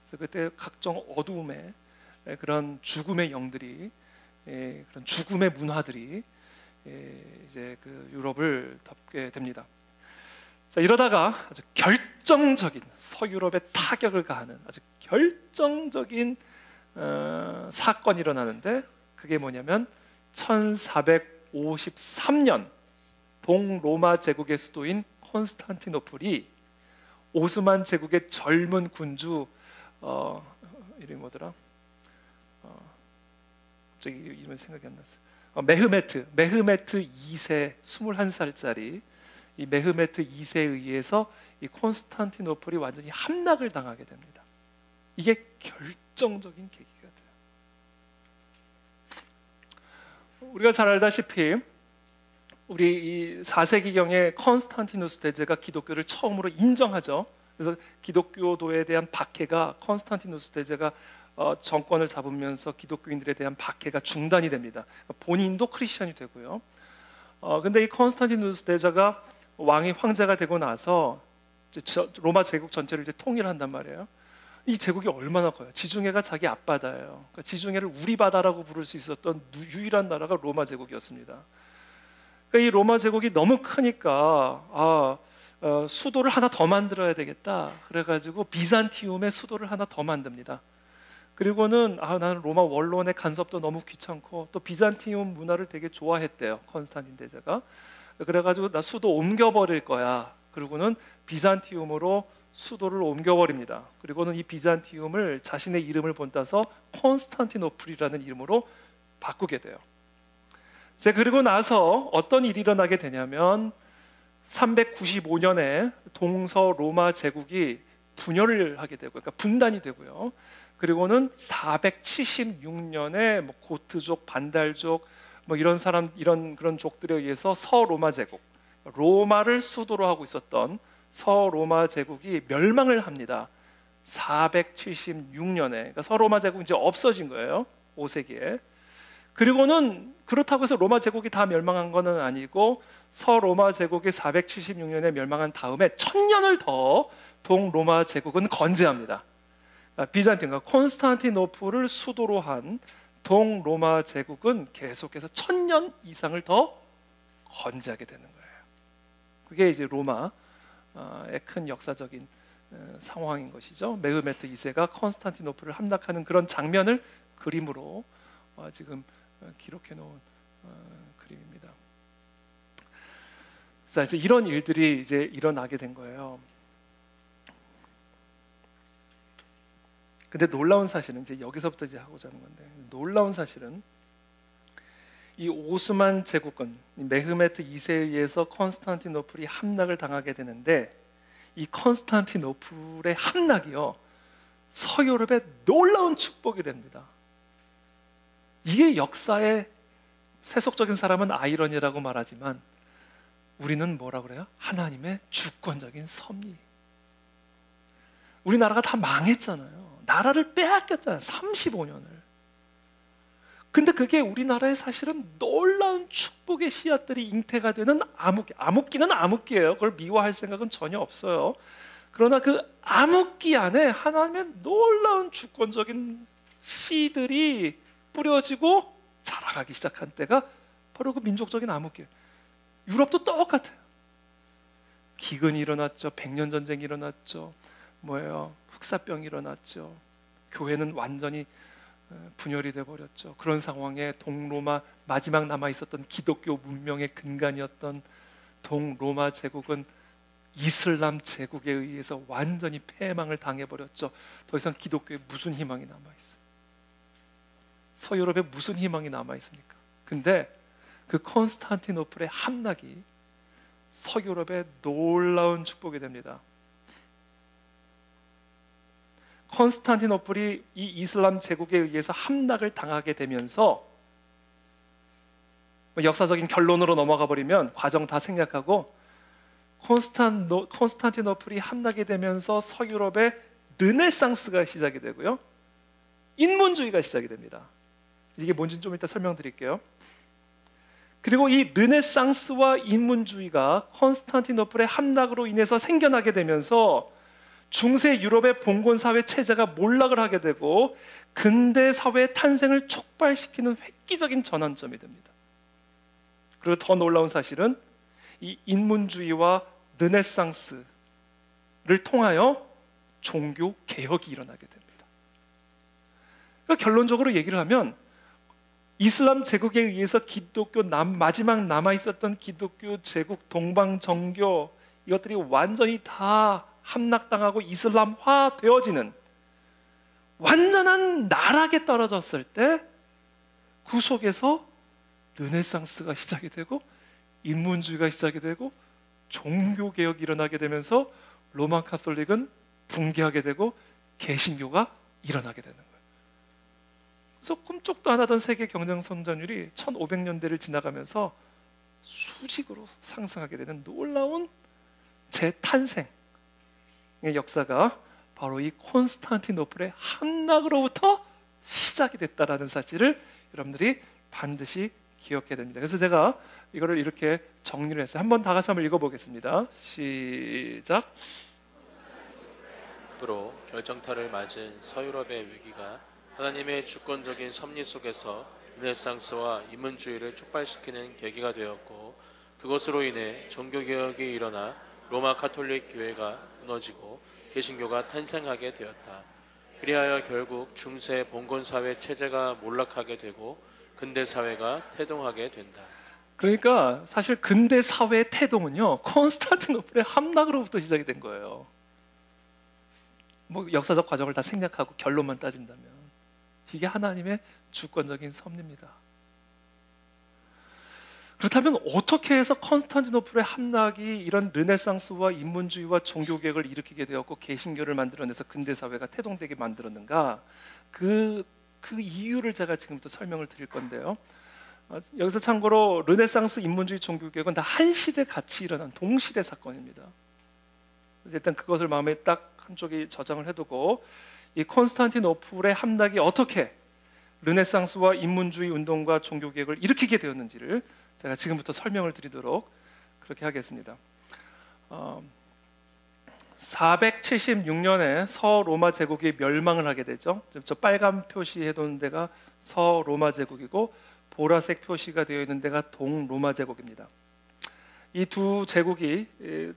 그래서 그때 각종 어두움의 그런 죽음의 영들이, 그런 죽음의 문화들이 이제 그 유럽을 덮게 됩니다. 자, 이러다가 아주 결정적인 서유럽에 타격을 가하는 아주 결정적인 사건이 일어나는데, 그게 뭐냐면 1453년 동로마 제국의 수도인 콘스탄티노플이 오스만 제국의 젊은 군주 이름이 뭐더라? 갑자기 이름이 생각이 안 났어요. 메흐메트 2세 21살짜리 이 메흐메트 2세에 의해서 이 콘스탄티노플이 완전히 함락을 당하게 됩니다. 이게 결정적인 계기가 돼요. 우리가 잘 알다시피 우리 이 4세기경에 콘스탄티누스 대제가 기독교를 처음으로 인정하죠. 그래서 기독교도에 대한 박해가, 콘스탄티누스 대제가 정권을 잡으면서 기독교인들에 대한 박해가 중단이 됩니다. 본인도 크리스천이 되고요. 근데 이 콘스탄티누스 대제가 왕이 황제가 되고 나서 로마 제국 전체를 이제 통일한단 말이에요. 이 제국이 얼마나 커요. 지중해가 자기 앞바다예요. 그러니까 지중해를 우리 바다라고 부를 수 있었던 유일한 나라가 로마 제국이었습니다. 그러니까 이 로마 제국이 너무 크니까 수도를 하나 더 만들어야 되겠다. 그래가지고 비잔티움의 수도를 하나 더 만듭니다. 그리고는 나는 로마 원론의 간섭도 너무 귀찮고 또 비잔티움 문화를 되게 좋아했대요. 콘스탄틴 대제가. 그래가지고 나 수도 옮겨버릴 거야. 그리고는 비잔티움으로 수도를 옮겨버립니다. 그리고는 이 비잔티움을 자신의 이름을 본따서 콘스탄티노플이라는 이름으로 바꾸게 돼요. 그리고 나서 어떤 일이 일어나게 되냐면 395년에 동서 로마 제국이 분열을 하게 되고, 그러니까 분단이 되고요. 그리고는 476년에 고트족, 반달족, 이런 그런 족들에 의해서 서로마 제국, 로마를 수도로 하고 있었던 서로마 제국이 멸망을 합니다. 476년에, 그러니까 서로마 제국 이제 없어진 거예요. 5세기에. 그리고는 그렇다고 해서 로마 제국이 다 멸망한 것은 아니고 서로마 제국이 476년에 멸망한 다음에 1000년을 더 동로마 제국은 건재합니다. 비잔틴과 콘스탄티노플을 수도로 한 동로마 제국은 계속해서 1000년 이상을 더 건재하게 되는 거예요. 그게 이제 로마의 큰 역사적인 상황인 것이죠. 메흐메트 2세가 콘스탄티노플을 함락하는 그런 장면을 그림으로 지금 기록해 놓은 그림입니다. 자, 이제 이런 일들이 이제 일어나게 된 거예요. 근데 놀라운 사실은 이제 여기서부터 이제 하고자 하는 건데, 놀라운 사실은 이 오스만 제국은 메흐메트 2세에 의해서 콘스탄티노플이 함락을 당하게 되는데, 이 콘스탄티노플의 함락이요 서유럽의 놀라운 축복이 됩니다. 이게 역사의 세속적인 사람은 아이러니라고 말하지만 우리는 뭐라 그래요? 하나님의 주권적인 섭리. 우리나라가 다 망했잖아요. 나라를 빼앗겼잖아요. 35년을. 근데 그게 우리나라에 사실은 놀라운 축복의 씨앗들이 잉태가 되는 암흑기는 암흑기예요. 그걸 미워할 생각은 전혀 없어요. 그러나 그 암흑기 안에 하나님의 놀라운 주권적인 씨들이 뿌려지고 자라가기 시작한 때가 바로 그 민족적인 암흑기예요. 유럽도 똑같아요. 기근이 일어났죠. 백년전쟁이 일어났죠. 흑사병이 일어났죠. 교회는 완전히 분열이 돼버렸죠. 그런 상황에 동로마, 마지막 남아있었던 기독교 문명의 근간이었던 동로마 제국은 이슬람 제국에 의해서 완전히 패망을 당해버렸죠. 더 이상 기독교에 무슨 희망이 남아있어요? 서유럽에 무슨 희망이 남아있습니까? 근데 그 콘스탄티노플의 함락이 서유럽에 놀라운 축복이 됩니다. 콘스탄티노플이 이 이슬람 제국에 의해서 함락을 당하게 되면서, 역사적인 결론으로 넘어가 버리면 과정 다 생략하고, 콘스탄티노플이 함락이 되면서 서유럽에 르네상스가 시작이 되고요, 인문주의가 시작이 됩니다. 이게 뭔지 좀 이따 설명드릴게요. 그리고 이 르네상스와 인문주의가 콘스탄티노플의 함락으로 인해서 생겨나게 되면서 중세 유럽의 봉건사회 체제가 몰락을 하게 되고 근대 사회의 탄생을 촉발시키는 획기적인 전환점이 됩니다. 그리고 더 놀라운 사실은 이 인문주의와 르네상스를 통하여 종교 개혁이 일어나게 됩니다. 그러니까 결론적으로 얘기를 하면 이슬람 제국에 의해서 기독교 마지막 남아있었던 기독교 제국 동방정교, 이것들이 완전히 다 함락당하고 이슬람화 되어지는 완전한 나락에 떨어졌을 때 그 속에서 르네상스가 시작이 되고 인문주의가 시작이 되고 종교개혁이 일어나게 되면서 로마 카톨릭은 붕괴하게 되고 개신교가 일어나게 되는 거예요. 그래서 꿈쩍도 안 하던 세계 경제 성장률이 1500년대를 지나가면서 수직으로 상승하게 되는 놀라운 재탄생의 역사가 바로 이 콘스탄티노플의 함락으로부터 시작이 됐다라는 사실을 여러분들이 반드시 기억해야 됩니다. 그래서 제가 이거를 이렇게 정리를 했어요. 한번 다 같이 한번 읽어보겠습니다. 시작. 앞으로 결정타를 맞은 서유럽의 위기가 하나님의 주권적인 섭리 속에서 르네상스와 인문주의를 촉발시키는 계기가 되었고, 그것으로 인해 종교개혁이 일어나 로마 카톨릭 교회가 무너지고 개신교가 탄생하게 되었다. 그리하여 결국 중세 봉건사회 체제가 몰락하게 되고 근대 사회가 태동하게 된다. 그러니까 사실 근대 사회의 태동은요, 콘스탄티노플의 함락으로부터 시작이 된 거예요. 뭐 역사적 과정을 다 생략하고 결론만 따진다면 이게 하나님의 주권적인 섭리입니다. 그렇다면 어떻게 해서 콘스탄티노플의 함락이 이런 르네상스와 인문주의와 종교개혁을 일으키게 되었고 개신교를 만들어내서 근대사회가 태동되게 만들었는가? 그 이유를 제가 지금부터 설명을 드릴 건데요. 여기서 참고로 르네상스, 인문주의, 종교개혁은 다 한 시대 같이 일어난 동시대 사건입니다. 일단 그것을 마음에 딱 한쪽에 저장을 해두고, 이 콘스탄티노플의 함락이 어떻게 르네상스와 인문주의 운동과 종교개혁을 일으키게 되었는지를 제가 지금부터 설명을 드리도록 그렇게 하겠습니다. 476년에 서로마 제국이 멸망을 하게 되죠. 저 빨간 표시해둔 데가 서로마 제국이고 보라색 표시가 되어 있는 데가 동로마 제국입니다. 이 두 제국이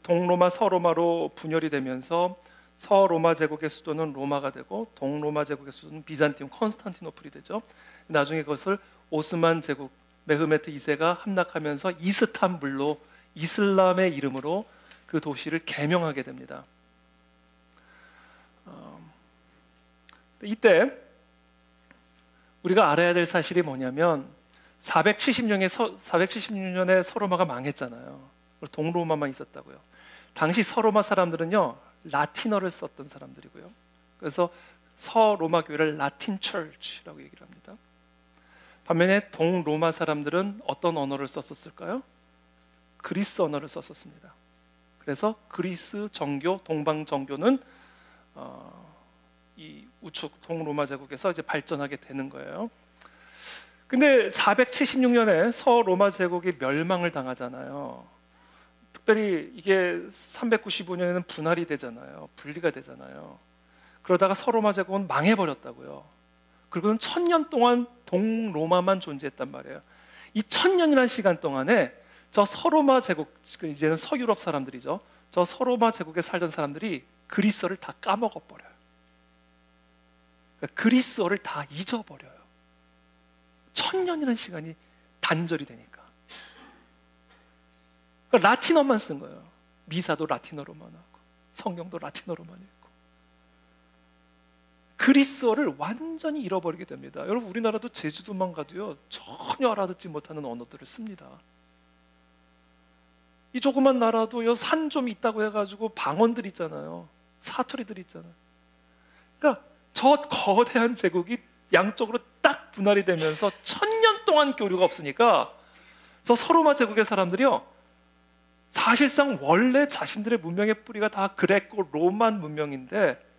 동로마, 서로마로 분열이 되면서 서로마 제국의 수도는 로마가 되고 동로마 제국의 수도는 비잔티움, 콘스탄티노플이 되죠. 나중에 그것을 오스만 제국, 메흐메트 2세가 함락하면서 이스탄불로, 이슬람의 이름으로 그 도시를 개명하게 됩니다. 이때 우리가 알아야 될 사실이 뭐냐면 476년에 서로마가 망했잖아요. 동로마만 있었다고요. 당시 서로마 사람들은요, 라틴어를 썼던 사람들이고요. 그래서 서로마 교회를 라틴 처치라고 얘기를 합니다. 반면에 동로마 사람들은 어떤 언어를 썼었을까요? 그리스 언어를 썼었습니다. 그래서 그리스 정교, 동방 정교는 이 우측 동로마 제국에서 이제 발전하게 되는 거예요. 근데 476년에 서로마 제국이 멸망을 당하잖아요. 특별히 이게 395년에는 분할이 되잖아요. 분리가 되잖아요. 그러다가 서로마 제국은 망해버렸다고요. 그리고는 1000년 동안 동로마만 존재했단 말이에요. 이 1000년이라는 시간 동안에 저 서로마 제국, 이제는 서유럽 사람들이죠. 저 서로마 제국에 살던 사람들이 그리스어를 다 까먹어버려요. 그러니까 그리스어를 다 잊어버려요. 1000년이라는 시간이 단절이 되니까. 그러니까 라틴어만 쓴 거예요. 미사도 라틴어로만 하고 성경도 라틴어로만 읽고 그리스어를 완전히 잃어버리게 됩니다. 여러분, 우리나라도 제주도만 가도요 전혀 알아듣지 못하는 언어들을 씁니다. 이 조그만 나라도 산 좀 있다고 해가지고 방언들 있잖아요. 사투리들 있잖아요. 그러니까 저 거대한 제국이 양쪽으로 딱 분할이 되면서 1000년 동안 교류가 없으니까 저 서로마 제국의 사람들이요 사실상 원래 자신들의 문명의 뿌리가 다 그레코 로만 문명인데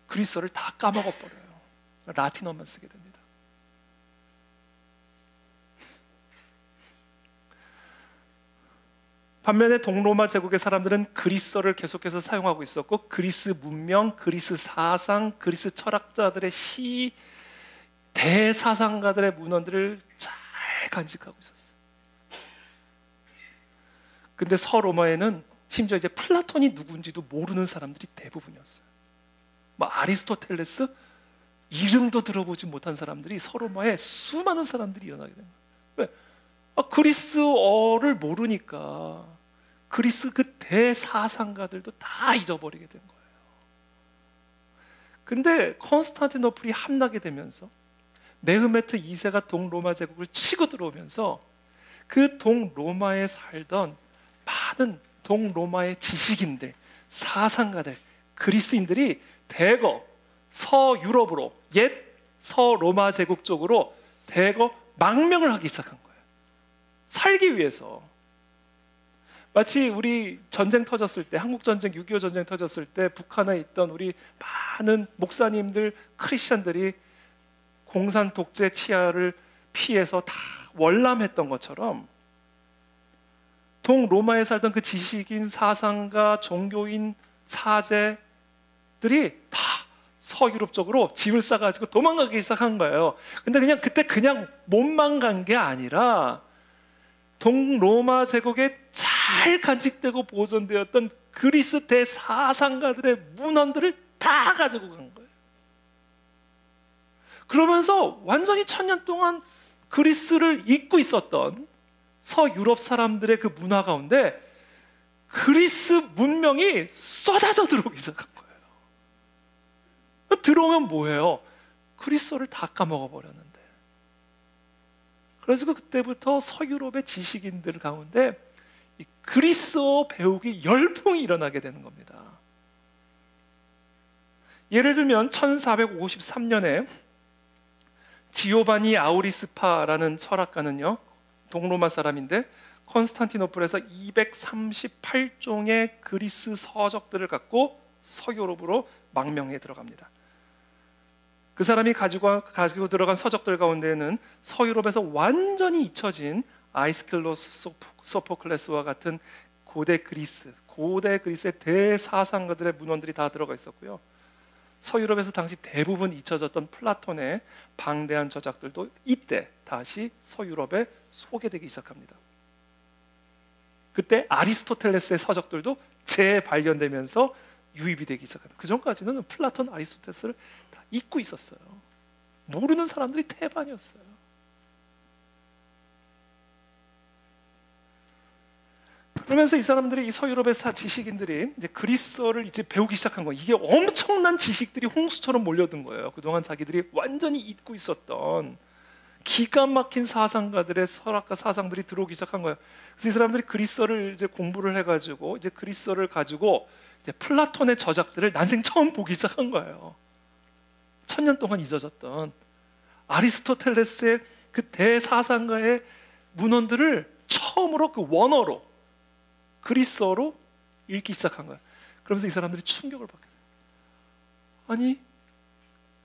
그리스어를 다 까먹어버려요. 라틴어만 쓰게 됩니다. 반면에 동로마 제국의 사람들은 그리스어를 계속해서 사용하고 있었고 그리스 문명, 그리스 사상, 그리스 철학자들의 시, 대사상가들의 문헌들을 잘 간직하고 있었어요. 근데 서로마에는 심지어 이제 플라톤이 누군지도 모르는 사람들이 대부분이었어요. 뭐 아리스토텔레스 이름도 들어보지 못한 사람들이 서로마에 수많은 사람들이 일어나게 된 거예요. 왜? 그리스어를 모르니까 그리스 그 대사상가들도 다 잊어버리게 된 거예요. 근데 콘스탄티노플이 함락이 되면서 네흐메트 2세가 동로마 제국을 치고 들어오면서 그 동로마에 살던 많은 동로마의 지식인들, 사상가들, 그리스인들이 대거 서유럽으로 옛 서로마 제국 쪽으로 대거 망명을 하기 시작한 거예요. 살기 위해서. 마치 우리 전쟁 터졌을 때, 한국전쟁, 6.25 전쟁 터졌을 때 북한에 있던 우리 많은 목사님들, 크리스천들이 공산 독재 치하를 피해서 다 월남했던 것처럼 동로마에 살던 그 지식인, 사상가, 종교인, 사제들이 다 서유럽 쪽으로 짐을 싸가지고 도망가기 시작한 거예요. 근데 그때 그냥 몸만 간 게 아니라 동로마 제국에 잘 간직되고 보존되었던 그리스 대사상가들의 문헌들을 다 가지고 간 거예요. 그러면서 완전히 1000년 동안 그리스를 잊고 있었던 서유럽 사람들의 그 문화 가운데 그리스 문명이 쏟아져 들어오기 시작한 거예요. 들어오면 뭐예요? 그리스어를 다 까먹어 버렸는데. 그래서 그때부터 서유럽의 지식인들 가운데 이 그리스어 배우기 열풍이 일어나게 되는 겁니다. 예를 들면 1453년에 지오바니 아우리스파라는 철학가는요, 동로마 사람인데 콘스탄티노플에서 238종의 그리스 서적들을 갖고 서유럽으로 망명해 들어갑니다. 그 사람이 가지고 들어간 서적들 가운데는 서유럽에서 완전히 잊혀진 아이스킬로스 소포클레스와 같은 고대 그리스의 대사상가들의 문헌들이 다 들어가 있었고요. 서유럽에서 당시 대부분 잊혀졌던 플라톤의 방대한 저작들도 이때 다시 서유럽에 소개되기 시작합니다. 그때 아리스토텔레스의 서적들도 재발견되면서 유입이 되기 시작합니다. 그 전까지는 플라톤, 아리스토텔레스를 다 잊고 있었어요. 모르는 사람들이 태반이었어요. 그러면서 이 사람들이, 이 서유럽의 지식인들이 이제 그리스어를 이제 배우기 시작한 거예요. 이게 엄청난 지식들이 홍수처럼 몰려든 거예요. 그동안 자기들이 완전히 잊고 있었던 기가 막힌 사상가들의 철학과 사상들이 들어오기 시작한 거예요. 그래서 이 사람들이 그리스어를 이제 공부를 해가지고 이제 그리스어를 가지고 이제 플라톤의 저작들을 난생 처음 보기 시작한 거예요. 1000년 동안 잊어졌던 아리스토텔레스의 그 대사상가의 문헌들을 처음으로 그 원어로 그리스어로 읽기 시작한 거예요. 그러면서 이 사람들이 충격을 받게 돼요. 아니,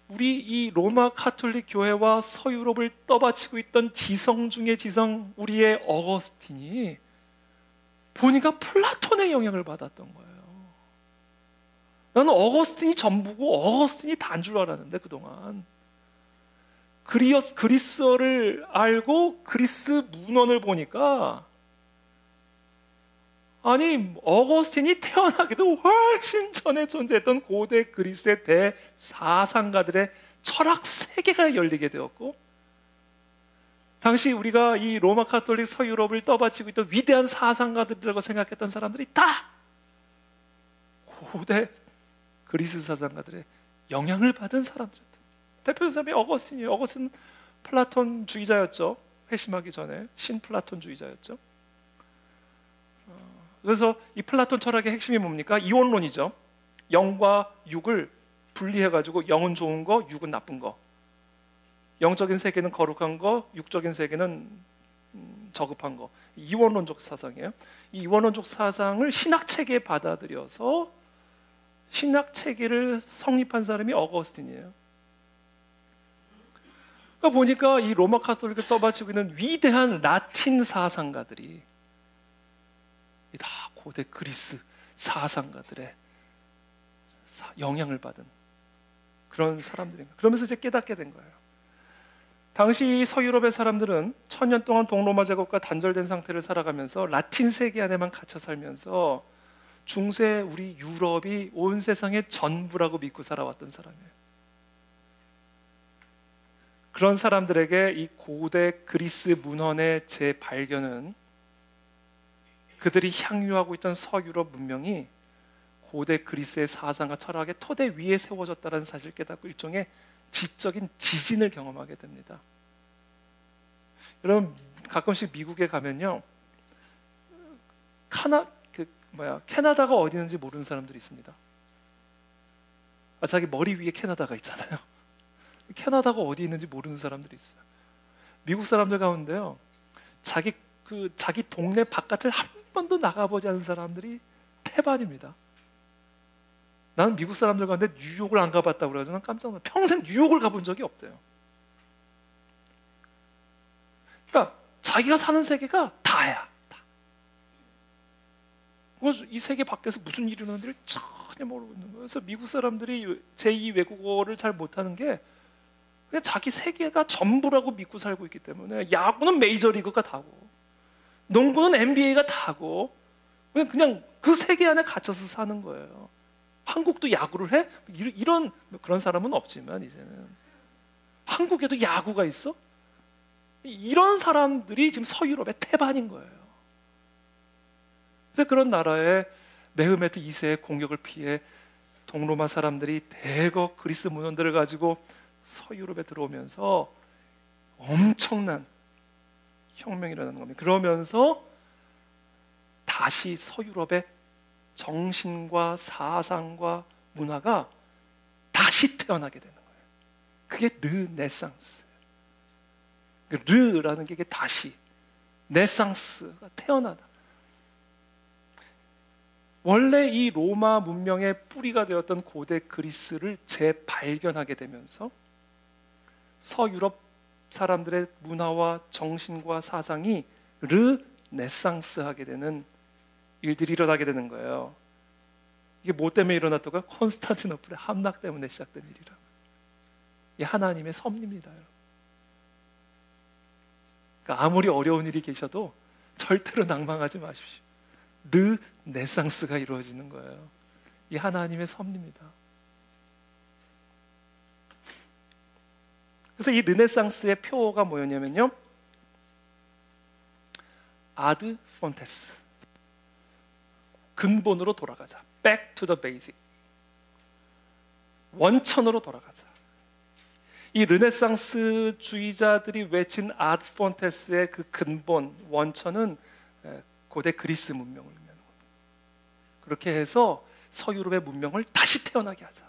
우리 이 로마 카톨릭 교회와 서유럽을 떠받치고 있던 지성 중의 지성, 우리의 어거스틴이 보니까 플라톤의 영향을 받았던 거예요. 나는 어거스틴이 전부고 어거스틴이 다인 줄 알았는데 그동안 그리스어를 알고 그리스 문헌을 보니까 아니, 어거스틴이 태어나기도 훨씬 전에 존재했던 고대 그리스의 대사상가들의 철학 세계가 열리게 되었고, 당시 우리가 이 로마 카톨릭 서유럽을 떠받치고 있던 위대한 사상가들이라고 생각했던 사람들이 다 고대 그리스 사상가들의 영향을 받은 사람들이었다. 대표적인 사람이 어거스틴이에요. 어거스틴은 플라톤주의자였죠. 회심하기 전에 신플라톤주의자였죠. 그래서 이 플라톤 철학의 핵심이 뭡니까? 이원론이죠. 영과 육을 분리해가지고 영은 좋은 거, 육은 나쁜 거. 영적인 세계는 거룩한 거, 육적인 세계는 저급한 거. 이원론적 사상이에요. 이 이원론적 사상을 신학 체계에 받아들여서 신학 체계를 성립한 사람이 어거스틴이에요. 그러니까 보니까 이 로마 카톨릭을 떠받치고 있는 위대한 라틴 사상가들이 다 고대 그리스 사상가들의 영향을 받은 그런 사람들인가. 그러면서 이제 깨닫게 된 거예요. 당시 서유럽의 사람들은 1000년 동안 동로마 제국과 단절된 상태를 살아가면서 라틴 세계 안에만 갇혀 살면서 중세 우리 유럽이 온 세상의 전부라고 믿고 살아왔던 사람이에요. 그런 사람들에게 이 고대 그리스 문헌의 재발견은 그들이 향유하고 있던 서유럽 문명이 고대 그리스의 사상과 철학의 토대 위에 세워졌다는 사실을 깨닫고 일종의 지적인 지진을 경험하게 됩니다. 여러분 가끔씩 미국에 가면요, 캐나다가 어디 있는지 모르는 사람들이 있습니다. 자기 머리 위에 캐나다가 있잖아요. 캐나다가 어디 있는지 모르는 사람들이 있어요. 미국 사람들 가운데요, 자기 동네 바깥을 한 번도 나가보지 않은 사람들이 태반입니다. 나는 미국 사람들 가운데 뉴욕을 안 가봤다고 그래가지고 난 깜짝 놀랐어요. 평생 뉴욕을 가본 적이 없대요. 그러니까 자기가 사는 세계가 다야. 다. 이 세계 밖에서 무슨 일이 일어나는지를 전혀 모르고 있는 거예요. 그래서 미국 사람들이 제2 외국어를 잘 못하는 게 그냥 자기 세계가 전부라고 믿고 살고 있기 때문에 야구는 메이저리그가 다고 농구는 NBA가 다고 그냥 그 세계 안에 갇혀서 사는 거예요. 한국도 야구를 해? 이런 그런 사람은 없지만 이제는 한국에도 야구가 있어? 이런 사람들이 지금 서유럽의 태반인 거예요. 그래서 그런 나라에 메흐메트 2세의 공격을 피해 동로마 사람들이 대거 그리스 문헌들을 가지고 서유럽에 들어오면서 엄청난 혁명이 일어나는 겁니다. 그러면서 다시 서유럽의 정신과 사상과 문화가 다시 태어나게 되는 거예요. 그게 르네상스. 르라는 게 이게 다시, 네상스가 태어나다. 원래 이 로마 문명의 뿌리가 되었던 고대 그리스를 재발견하게 되면서 서유럽 사람들의 문화와 정신과 사상이 르네상스하게 되는 일들이 일어나게 되는 거예요. 이게 뭐 때문에 일어났다고요? 콘스탄티노플의 함락 때문에 시작된 일이라. 이 하나님의 섭리입니다. 그러니까 아무리 어려운 일이 계셔도 절대로 낭망하지 마십시오. 르네상스가 이루어지는 거예요. 이 하나님의 섭리입니다. 그래서 이 르네상스의 표어가 뭐였냐면요, 아드 폰테스, 근본으로 돌아가자. Back to the basic. 원천으로 돌아가자. 이 르네상스 주의자들이 외친 아드 폰테스의 그 근본, 원천은 고대 그리스 문명을 의미하는 겁니다. 그렇게 해서 서유럽의 문명을 다시 태어나게 하자.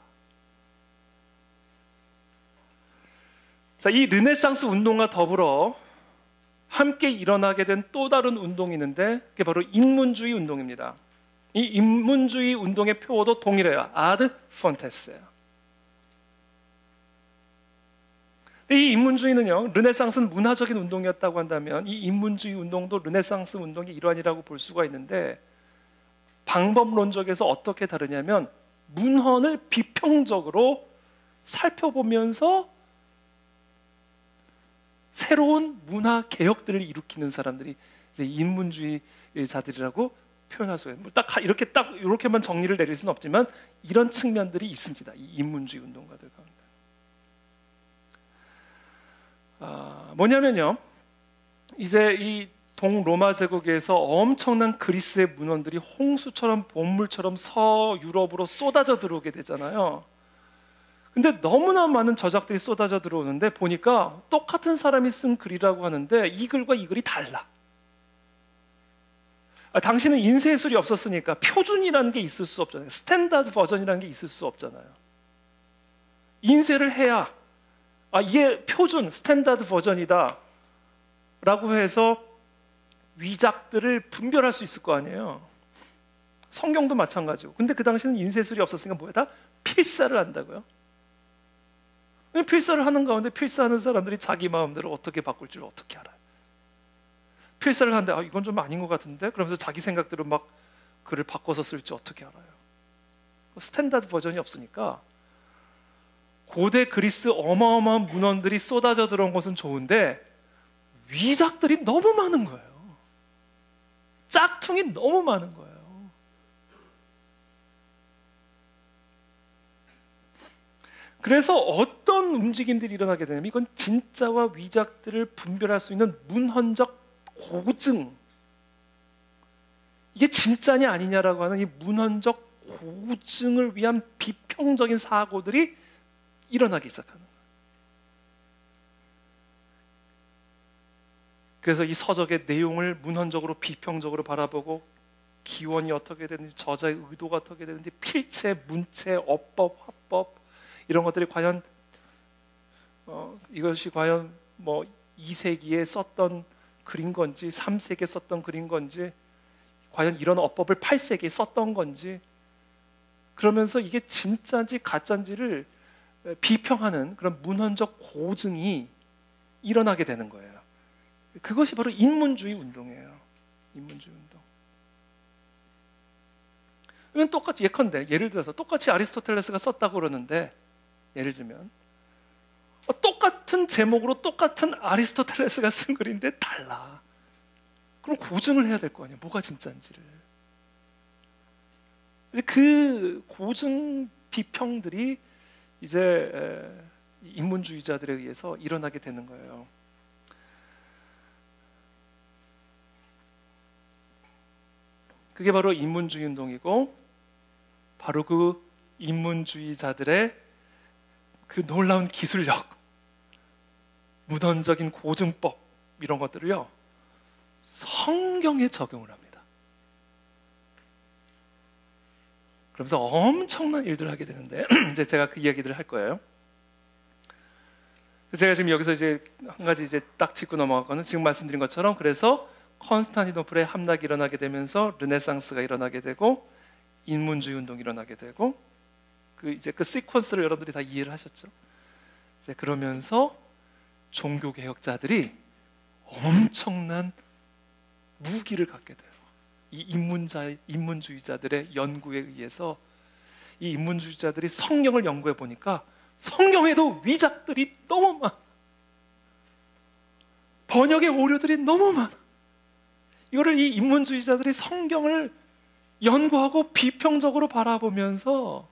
자, 이 르네상스 운동과 더불어 함께 일어나게 된 또 다른 운동이 있는데 그게 바로 인문주의 운동입니다. 이 인문주의 운동의 표어도 동일해요. 아드 폰테스예요. 이 인문주의는요, 르네상스는 문화적인 운동이었다고 한다면 이 인문주의 운동도 르네상스 운동의 일환이라고 볼 수가 있는데, 방법론적에서 어떻게 다르냐면 문헌을 비평적으로 살펴보면서 새로운 문화 개혁들을 일으키는 사람들이 이제 인문주의자들이라고 표현할 수가 있어요. 이렇게만 정리를 내릴 수는 없지만 이런 측면들이 있습니다. 이 인문주의 운동가들 가운데. 뭐냐면요, 이제 이 동로마 제국에서 엄청난 그리스의 문헌들이 홍수처럼 본물처럼 서유럽으로 쏟아져 들어오게 되잖아요. 근데 너무나 많은 저작들이 쏟아져 들어오는데 보니까 똑같은 사람이 쓴 글이라고 하는데 이 글과 이 글이 달라. 당신은 인쇄술이 없었으니까 표준이라는 게 있을 수 없잖아요. 스탠다드 버전이라는 게 있을 수 없잖아요. 인쇄를 해야 이게 표준 스탠다드 버전이다 라고 해서 위작들을 분별할 수 있을 거 아니에요. 성경도 마찬가지고. 근데 그 당시는 인쇄술이 없었으니까 뭐야? 다 필사를 한다고요. 필사를 하는 가운데 필사하는 사람들이 자기 마음대로 어떻게 바꿀 줄 어떻게 알아요? 필사를 하는데 이건 좀 아닌 것 같은데? 그러면서 자기 생각대로 막 글을 바꿔서 쓸지 어떻게 알아요? 스탠다드 버전이 없으니까 고대 그리스 어마어마한 문헌들이 쏟아져 들어온 것은 좋은데 위작들이 너무 많은 거예요. 짝퉁이 너무 많은 거예요. 그래서 어떤 움직임들이 일어나게 되냐면 이건 진짜와 위작들을 분별할 수 있는 문헌적 고증, 이게 진짜냐 아니냐라고 하는 이 문헌적 고증을 위한 비평적인 사고들이 일어나기 시작하는 거예요. 그래서 이 서적의 내용을 문헌적으로 비평적으로 바라보고 기원이 어떻게 되는지, 저자의 의도가 어떻게 되는지, 필체, 문체, 어법, 화법 이런 것들이 과연 이것이 과연 뭐 2세기에 썼던 글인 건지 3세기에 썼던 글인 건지, 과연 이런 어법을 8세기에 썼던 건지, 그러면서 이게 진짜인지 가짜인지를 비평하는 그런 문헌적 고증이 일어나게 되는 거예요. 그것이 바로 인문주의 운동이에요. 인문주의 운동. 이건 똑같이 예컨대 예를 들어서 똑같이 아리스토텔레스가 썼다고 그러는데, 예를 들면 똑같은 제목으로 똑같은 아리스토텔레스가 쓴 글인데 달라. 그럼 고증을 해야 될 거 아니에요. 뭐가 진짜인지를. 그 고증 비평들이 이제 인문주의자들에 의해서 일어나게 되는 거예요. 그게 바로 인문주의 운동이고, 바로 그 인문주의자들의 그 놀라운 기술력, 문헌적인 고증법 이런 것들을요 성경에 적용을 합니다. 그러면서 엄청난 일들을 하게 되는데 이제 제가 그 이야기들을 할 거예요. 제가 지금 여기서 이제 한 가지 이제 딱 짚고 넘어가거는, 지금 말씀드린 것처럼 그래서 컨스탄티노플의 함락이 일어나게 되면서 르네상스가 일어나게 되고 인문주의 운동이 일어나게 되고, 그 이제 그 시퀀스를 여러분들이 다 이해를 하셨죠. 이제 그러면서 종교 개혁자들이 엄청난 무기를 갖게 돼요. 이 인문주의자들의 연구에 의해서 이 인문주의자들이 성경을 연구해 보니까 성경에도 위작들이 너무 많아. 번역의 오류들이 너무 많아. 이거를 이 인문주의자들이 성경을 연구하고 비평적으로 바라보면서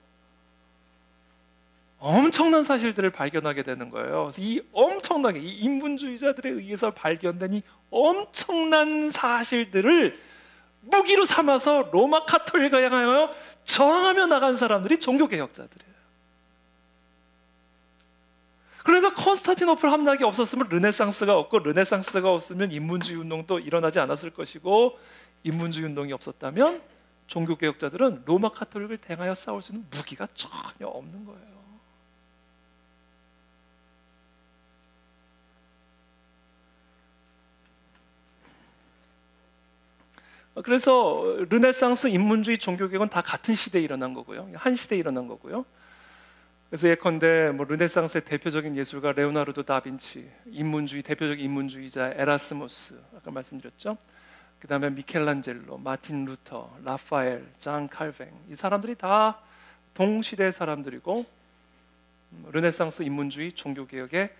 엄청난 사실들을 발견하게 되는 거예요. 이 엄청나게 이 인문주의자들에 의해서 발견된 이 엄청난 사실들을 무기로 삼아서 로마 카톨릭을 향하여 저항하며 나간 사람들이 종교개혁자들이에요. 그러니까 컨스탄티노플 함락이 없었으면 르네상스가 없고, 르네상스가 없으면 인문주의 운동도 일어나지 않았을 것이고, 인문주의 운동이 없었다면 종교개혁자들은 로마 카톨릭을 대항하여 싸울 수 있는 무기가 전혀 없는 거예요. 그래서 르네상스, 인문주의, 종교개혁은 다 같은 시대에 일어난 거고요. 한 시대에 일어난 거고요. 그래서 예컨대 뭐 르네상스의 대표적인 예술가 레오나르도 다빈치, 대표적인 인문주의자 에라스무스, 아까 말씀드렸죠. 그 다음에 미켈란젤로, 마틴 루터, 라파엘, 잔 칼뱅, 이 사람들이 다 동시대 사람들이고, 르네상스, 인문주의, 종교개혁의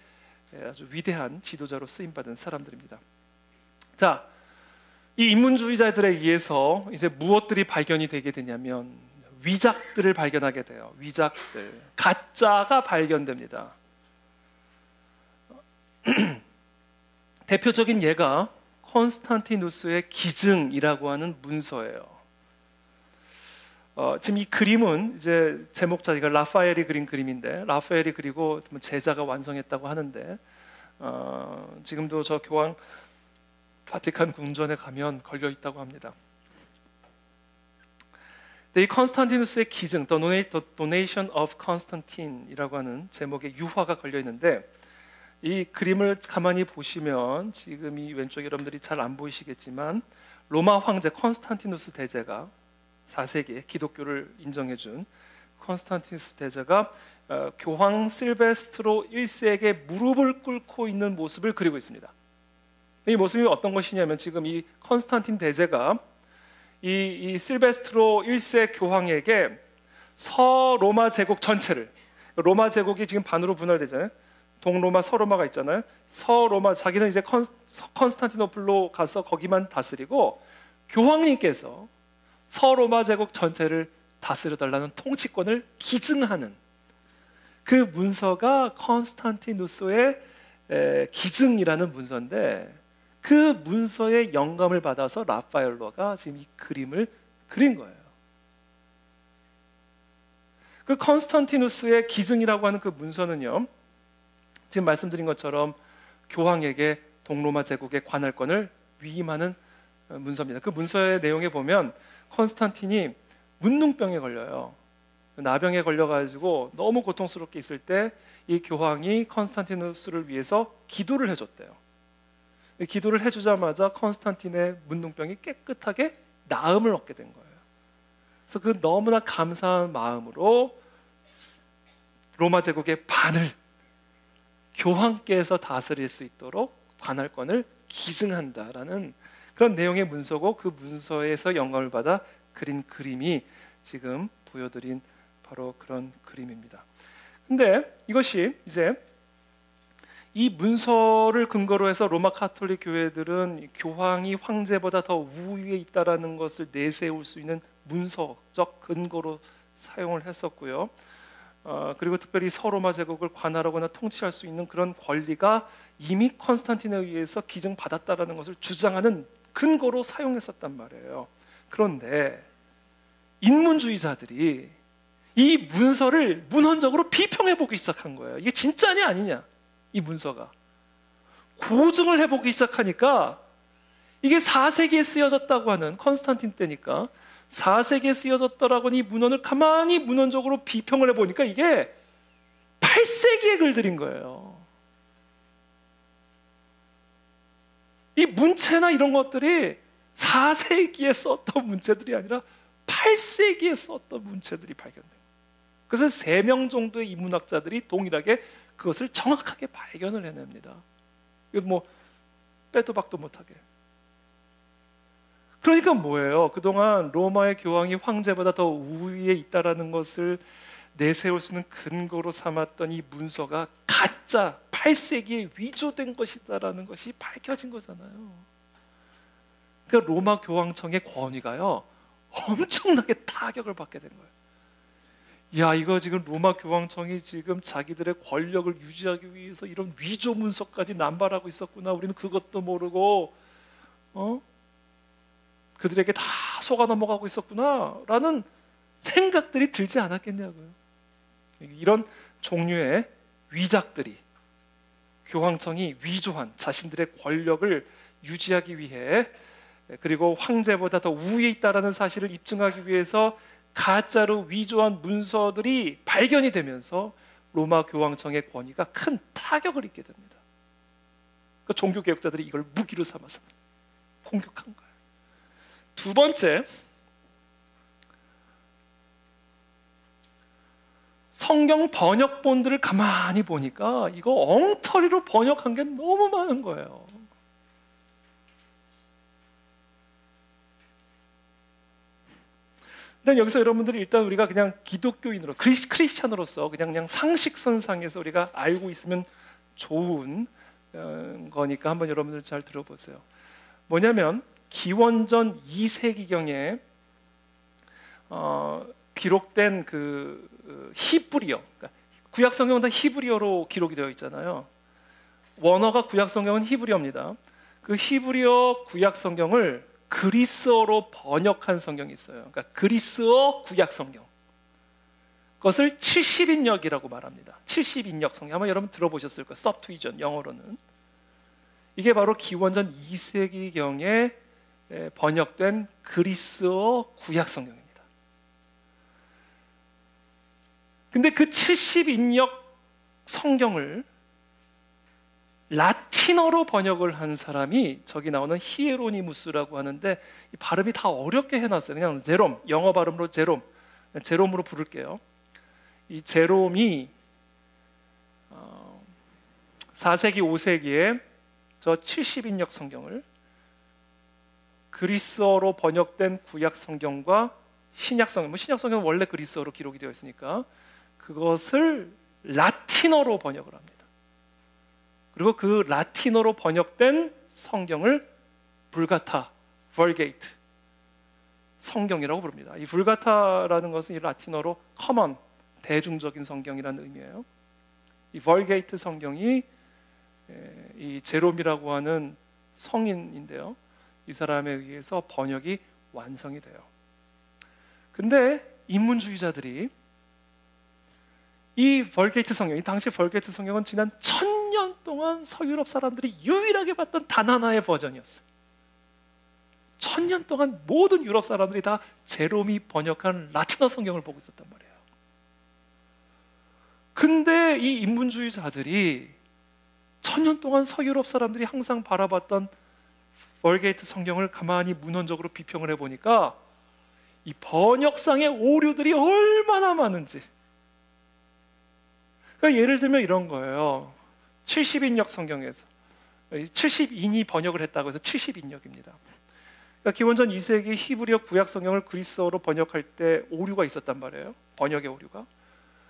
아주 위대한 지도자로 쓰임받은 사람들입니다. 자, 이 인문주의자들에 의해서 이제 무엇들이 발견이 되게 되냐면 위작들을 발견하게 돼요. 위작들, 가짜가 발견됩니다. 대표적인 예가 콘스탄티누스의 기증이라고 하는 문서예요. 지금 이 그림은 이제 제목자가 라파엘이 그린 그림인데, 라파엘이 그리고 제자가 완성했다고 하는데, 지금도 저 교황 바티칸 궁전에 가면 걸려 있다고 합니다. 이 컨스탄티누스의 기증, The Donation of Constantine이라고 하는 제목의 유화가 걸려 있는데, 이 그림을 가만히 보시면 지금 이 왼쪽에 여러분들이 잘 안 보이시겠지만 로마 황제 컨스탄티누스 대제가 4세기에 기독교를 인정해준 컨스탄티누스 대제가 교황 실베스트로 1세에게 무릎을 꿇고 있는 모습을 그리고 있습니다. 이 모습이 어떤 것이냐면 지금 이 컨스탄틴 대제가 이 실베스트로 1세 교황에게 서로마 제국 전체를, 로마 제국이 지금 반으로 분할되잖아요. 동로마, 서로마가 있잖아요. 서로마, 자기는 이제 컨스탄티노플로 가서 거기만 다스리고 교황님께서 서로마 제국 전체를 다스려달라는 통치권을 기증하는 그 문서가 컨스탄티누스의 기증이라는 문서인데, 그 문서의 영감을 받아서 라파엘로가 지금 이 그림을 그린 거예요. 그 컨스탄티누스의 기증이라고 하는 그 문서는요, 지금 말씀드린 것처럼 교황에게 동로마 제국의 관할권을 위임하는 문서입니다. 그 문서의 내용에 보면 컨스탄틴이 문둥병에 걸려요. 나병에 걸려가지고 너무 고통스럽게 있을 때 이 교황이 컨스탄티누스를 위해서 기도를 해줬대요. 기도를 해주자마자 컨스탄틴의 문둥병이 깨끗하게 나음을 얻게 된 거예요. 그래서 그 너무나 감사한 마음으로 로마 제국의 반을 교황께서 다스릴 수 있도록 관할권을 기증한다라는 그런 내용의 문서고, 그 문서에서 영감을 받아 그린 그림이 지금 보여드린 바로 그런 그림입니다. 근데 이것이 이제 이 문서를 근거로 해서 로마 카톨릭 교회들은 교황이 황제보다 더 우위에 있다라는 것을 내세울 수 있는 문서적 근거로 사용을 했었고요. 그리고 특별히 서로마 제국을 관할하거나 통치할 수 있는 그런 권리가 이미 컨스탄틴에 의해서 기증받았다라는 것을 주장하는 근거로 사용했었단 말이에요. 그런데 인문주의자들이 이 문서를 문헌적으로 비평해보기 시작한 거예요. 이게 진짜냐 아니냐, 이 문서가 고증을 해보기 시작하니까 이게 4세기에 쓰여졌다고 하는, 컨스탄틴 때니까 4세기에 쓰여졌더라고 하는 이 문헌을 가만히 문헌적으로 비평을 해보니까 이게 8세기의 글들인 거예요. 이 문체나 이런 것들이 4세기에 썼던 문체들이 아니라 8세기에 썼던 문체들이 발견된 거예요. 그래서 3명 정도의 인문학자들이 동일하게 그것을 정확하게 발견을 해냅니다. 이거 뭐 빼도 박도 못하게. 그러니까 뭐예요? 그동안 로마의 교황이 황제보다 더 우위에 있다라는 것을 내세울 수 있는 근거로 삼았던 이 문서가 가짜 8세기에 위조된 것이다라는 것이 밝혀진 거잖아요. 그러니까 로마 교황청의 권위가요 엄청나게 타격을 받게 된 거예요. 야, 이거 지금 로마 교황청이 지금 자기들의 권력을 유지하기 위해서 이런 위조 문서까지 남발하고 있었구나. 우리는 그것도 모르고 그들에게 다 속아 넘어가고 있었구나라는 생각들이 들지 않았겠냐고요. 이런 종류의 위작들이 교황청이 위조한 자신들의 권력을 유지하기 위해, 그리고 황제보다 더 우위에 있다라는 사실을 입증하기 위해서 가짜로 위조한 문서들이 발견이 되면서 로마 교황청의 권위가 큰 타격을 입게 됩니다. 그러니까 종교개혁자들이 이걸 무기로 삼아서 공격한 거예요. 두 번째, 성경 번역본들을 가만히 보니까 이거 엉터리로 번역한 게 너무 많은 거예요. 일단 여기서 여러분들이 일단 우리가 그냥 기독교인으로, 크리스찬으로서 그냥 상식선상에서 우리가 알고 있으면 좋은 거니까 한번 여러분들 잘 들어보세요. 뭐냐면 기원전 2세기경에 기록된 그 히브리어, 그러니까 구약 성경은 다 히브리어로 기록이 되어 있잖아요. 원어가 구약 성경은 히브리어입니다. 그 히브리어 구약 성경을 그리스어로 번역한 성경이 있어요. 그러니까 그리스어 구약 성경. 그것을 70인역이라고 말합니다. 70인역 성경. 아마 여러분 들어보셨을 거예요. 서투이전 영어로는. 이게 바로 기원전 2세기경에 번역된 그리스어 구약 성경입니다. 근데 그 70인역 성경을 라틴어로 번역을 한 사람이 저기 나오는 히에로니무스라고 하는데 이 발음이 다 어렵게 해놨어요. 그냥 제롬, 영어 발음으로 제롬으로 부를게요. 이 제롬이 4세기, 5세기에 저 70인역 성경을 그리스어로 번역된 구약 성경과 신약 성경, 신약 성경은 원래 그리스어로 기록이 되어 있으니까 그것을 라틴어로 번역을 합니다. 그리고 그 라틴어로 번역된 성경을 불가타, 벌게이트 성경이라고 부릅니다. 이 불가타라는 것은 이 라틴어로 커먼, 대중적인 성경이라는 의미예요. 이 벌게이트 성경이 이 제롬이라고 하는 성인인데요. 이 사람에 의해서 번역이 완성이 돼요. 근데 인문주의자들이 이 벌게이트 성경, 이 당시 벌게이트 성경은 지난 1000년 동안 서유럽 사람들이 유일하게 봤던 단 하나의 버전이었어요. 1000년 동안 모든 유럽 사람들이 다 제롬이 번역한 라틴어 성경을 보고 있었단 말이에요. 근데 이 인문주의자들이 1000년 동안 서유럽 사람들이 항상 바라봤던 벌게이트 성경을 가만히 문헌적으로 비평을 해보니까 이 번역상의 오류들이 얼마나 많은지. 그러니까 예를 들면 이런 거예요. 70인역 성경에서 70인이 번역을 했다고 해서 70인역입니다. 그러니까 기원전 2세기 히브리어 구약 성경을 그리스어로 번역할 때 오류가 있었단 말이에요. 번역의 오류가.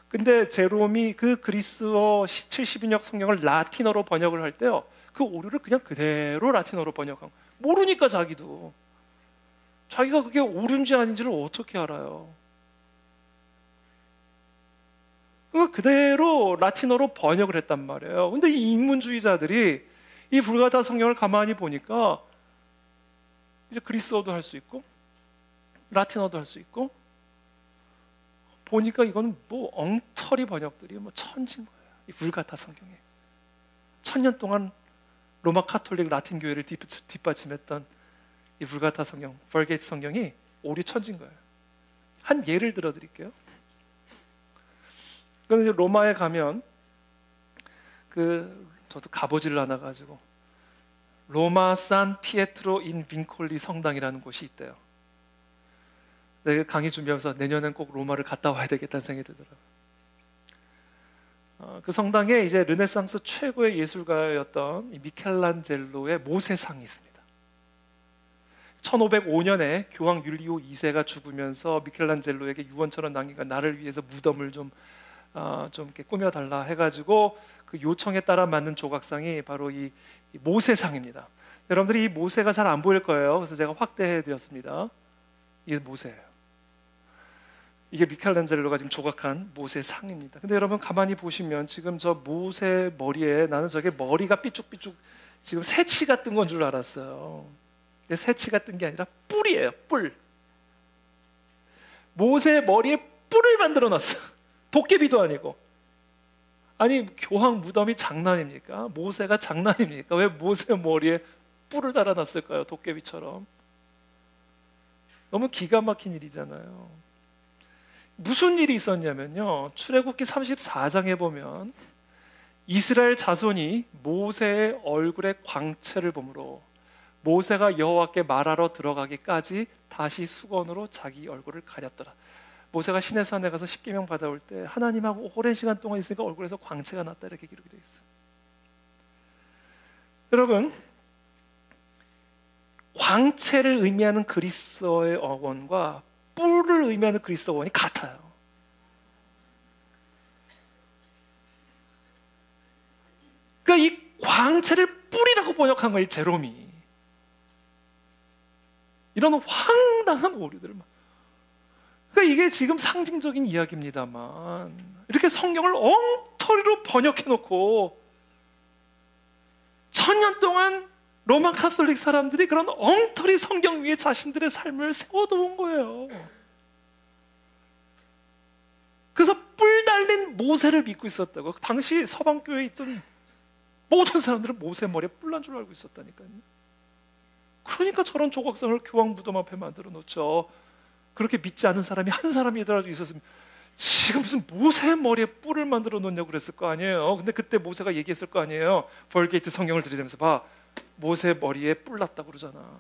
근데 제롬이 그 그리스어 70인역 성경을 라틴어로 번역을 할 때요, 그 오류를 그냥 그대로 라틴어로 번역한 거예요. 모르니까 자기가 그게 오류인지 아닌지를 어떻게 알아요? 그러니까 그대로 라틴어로 번역을 했단 말이에요. 근데 이 인문주의자들이 이 불가타 성경을 가만히 보니까 이제 그리스어도 할 수 있고 라틴어도 할 수 있고 보니까 이건 뭐 엉터리 번역들이 뭐 천진 거예요. 이 불가타 성경에 1000년 동안 로마 카톨릭 라틴 교회를 뒷받침했던 이 불가타 성경, 벌게이트 성경이 오류 천진 거예요. 한 예를 들어 드릴게요. 그런데 로마에 가면 저도 가보지를 않아 가지고 로마 산 피에트로 인 빈콜리 성당이라는 곳이 있대요. 내가 강의 준비하면서 내년엔 꼭 로마를 갔다 와야 되겠다는 생각이 들더라고요. 그 성당에 이제 르네상스 최고의 예술가였던 이 미켈란젤로의 모세상이 있습니다. 1505년에 교황 율리오 2세가 죽으면서 미켈란젤로에게 유언처럼 남기가 나를 위해서 무덤을 좀 이렇게 꾸며달라 해가지고 그 요청에 따라 만든 조각상이 바로 이 모세상입니다. 여러분들이 이 모세가 잘 안 보일 거예요. 그래서 제가 확대해 드렸습니다. 이게 모세예요. 이게 미켈란젤로가 지금 조각한 모세상입니다. 근데 여러분 가만히 보시면 지금 저 모세 머리에 나는 저게 머리가 삐죽삐죽 지금 새치가 뜬 건 줄 알았어요. 근데 새치가 뜬 게 아니라 뿔이에요. 뿔. 모세 머리에 뿔을 만들어 놨어. 도깨비도 아니고. 아니 교황 무덤이 장난입니까? 모세가 장난입니까? 왜 모세 머리에 뿔을 달아놨을까요? 도깨비처럼. 너무 기가 막힌 일이잖아요. 무슨 일이 있었냐면요, 출애굽기 34장에 보면 이스라엘 자손이 모세의 얼굴에 광채를 보므로 모세가 여호와께 말하러 들어가기까지 다시 수건으로 자기 얼굴을 가렸더라. 모세가 시내산에 가서 십계명 받아올 때 하나님하고 오랜 시간 동안 있으니까 얼굴에서 광채가 났다, 이렇게 기록이 되어 있어요. 여러분, 광채를 의미하는 그리스어의 어원과 뿔을 의미하는 그리스어 어원이 같아요. 그러니까 이 광채를 뿔이라고 번역한 거예요, 제롬이. 이런 황당한 오류들을. 그러니까 이게 지금 상징적인 이야기입니다만 이렇게 성경을 엉터리로 번역해놓고 2000년 동안 로마 카톨릭 사람들이 그런 엉터리 성경 위에 자신들의 삶을 세워놓은 거예요. 그래서 뿔 달린 모세를 믿고 있었다고. 당시 서방교회에 있던 모든 사람들은 모세 머리에 뿔 난 줄 알고 있었다니까요. 그러니까 저런 조각상을 교황 무덤 앞에 만들어 놓죠. 그렇게 믿지 않은 사람이 한 사람이더라도 있었으면 지금 무슨 모세 머리에 뿔을 만들어 놓냐고 그랬을 거 아니에요. 근데 그때 모세가 얘기했을 거 아니에요. 벌게이트 성경을 들이대면서 봐, 모세 머리에 뿔 났다고 그러잖아.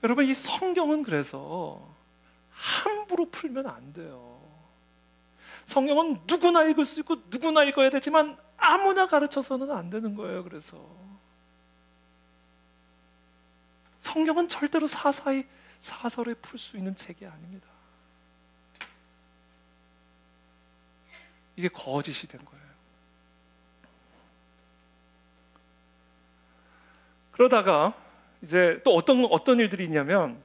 여러분, 이 성경은 그래서 함부로 풀면 안 돼요. 성경은 누구나 읽을 수 있고 누구나 읽어야 되지만 아무나 가르쳐서는 안 되는 거예요. 그래서 성경은 절대로 사설에 풀 수 있는 책이 아닙니다. 이게 거짓이 된 거예요. 그러다가 이제 또 어떤 일들이 있냐면,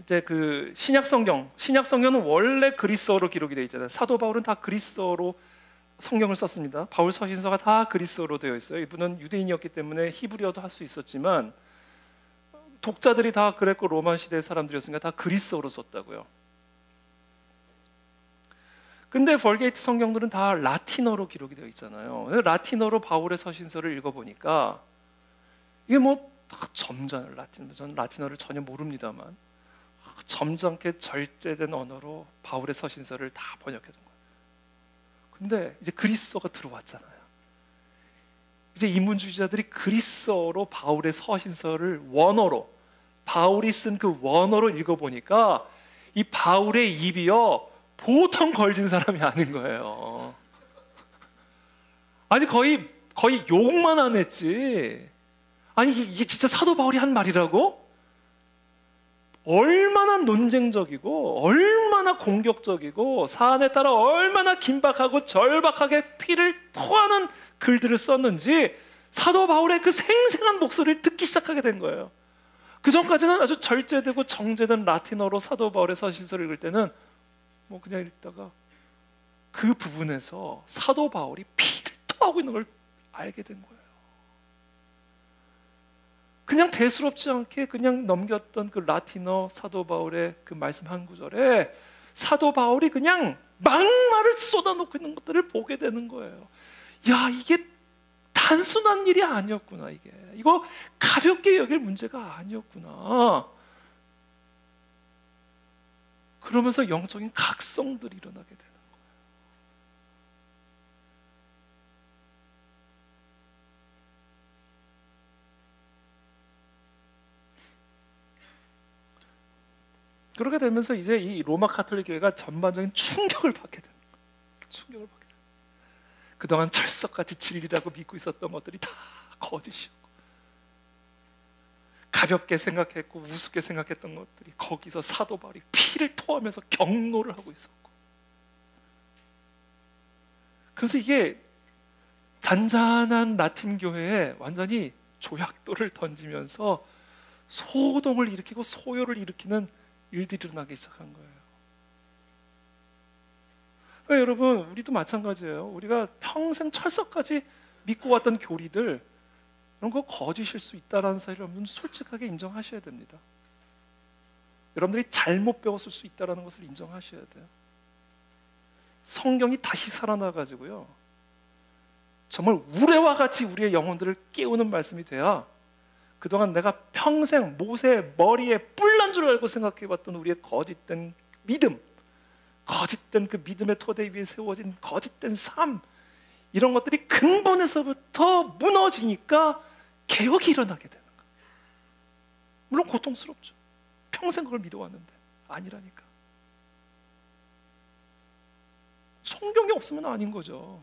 이제 그 신약 성경은 원래 그리스어로 기록이 되어 있잖아요. 사도 바울은 다 그리스어로 성경을 썼습니다. 바울 서신서가 다 그리스어로 되어 있어요. 이분은 유대인이었기 때문에 히브리어도 할 수 있었지만 독자들이 다 그레코 로마 시대 사람들이었으니까 다 그리스어로 썼다고요. 근데 벌게이트 성경들은 다 라틴어로 기록이 되어 있잖아요. 라틴어로 바울의 서신서를 읽어보니까 이게 뭐 다 점잖은 라틴어, 저는 라틴어를 전혀 모릅니다만 점잖게 절제된 언어로 바울의 서신서를 다 번역해 둔 거예요. 근데 이제 그리스어가 들어왔잖아요. 이제 인문주의자들이 그리스어로 바울의 서신서를 원어로, 바울이 쓴 그 원어로 읽어보니까 이 바울의 입이요 보통 걸진 사람이 아닌 거예요. 아니 거의 욕만 안 했지. 아니 이게 진짜 사도 바울이 한 말이라고? 얼마나 논쟁적이고 얼마나 공격적이고 사안에 따라 얼마나 긴박하고 절박하게 피를 토하는 글들을 썼는지 사도 바울의 그 생생한 목소리를 듣기 시작하게 된 거예요. 그 전까지는 아주 절제되고 정제된 라틴어로 사도 바울의 서신서를 읽을 때는 뭐 그냥 읽다가 그 부분에서 사도 바울이 피를 토하고 있는 걸 알게 된 거예요. 그냥 대수롭지 않게 그냥 넘겼던 그 라틴어 사도 바울의 그 말씀 한 구절에 사도 바울이 그냥 막말을 쏟아놓고 있는 것들을 보게 되는 거예요. 야, 이게 단순한 일이 아니었구나. 이거 가볍게 여길 문제가 아니었구나. 그러면서 영적인 각성들이 일어나게 되는 거예요. 그렇게 되면서 이제 이 로마 가톨릭 교회가 전반적인 충격을 받게 되는 거예요. 충격을 받게 되는 거예요. 그동안 철석같이 진리라고 믿고 있었던 것들이 다 거짓이었고, 가볍게 생각했고 우습게 생각했던 것들이 거기서 사도 바울이 피를 토하면서 경노를 하고 있었고, 그래서 이게 잔잔한 라틴 교회에 완전히 조약돌을 던지면서 소동을 일으키고 소요를 일으키는 일들이 일어나기 시작한 거예요. 그러니까 여러분, 우리도 마찬가지예요. 우리가 평생 철석까지 믿고 왔던 교리들, 이런 거 거짓일 수 있다는 사실을 여러분 솔직하게 인정하셔야 됩니다. 여러분들이 잘못 배웠을 수 있다는 것을 인정하셔야 돼요. 성경이 다시 살아나가지고요, 정말 우레와 같이 우리의 영혼들을 깨우는 말씀이 돼야 그동안 내가 평생 모세 머리에 뿔난 줄 알고 생각해봤던 우리의 거짓된 믿음, 거짓된 그 믿음의 토대 위에 세워진 거짓된 삶, 이런 것들이 근본에서부터 무너지니까 개혁이 일어나게 되는 거예요. 물론 고통스럽죠. 평생 그걸 믿어왔는데 아니라니까. 성경이 없으면 아닌 거죠.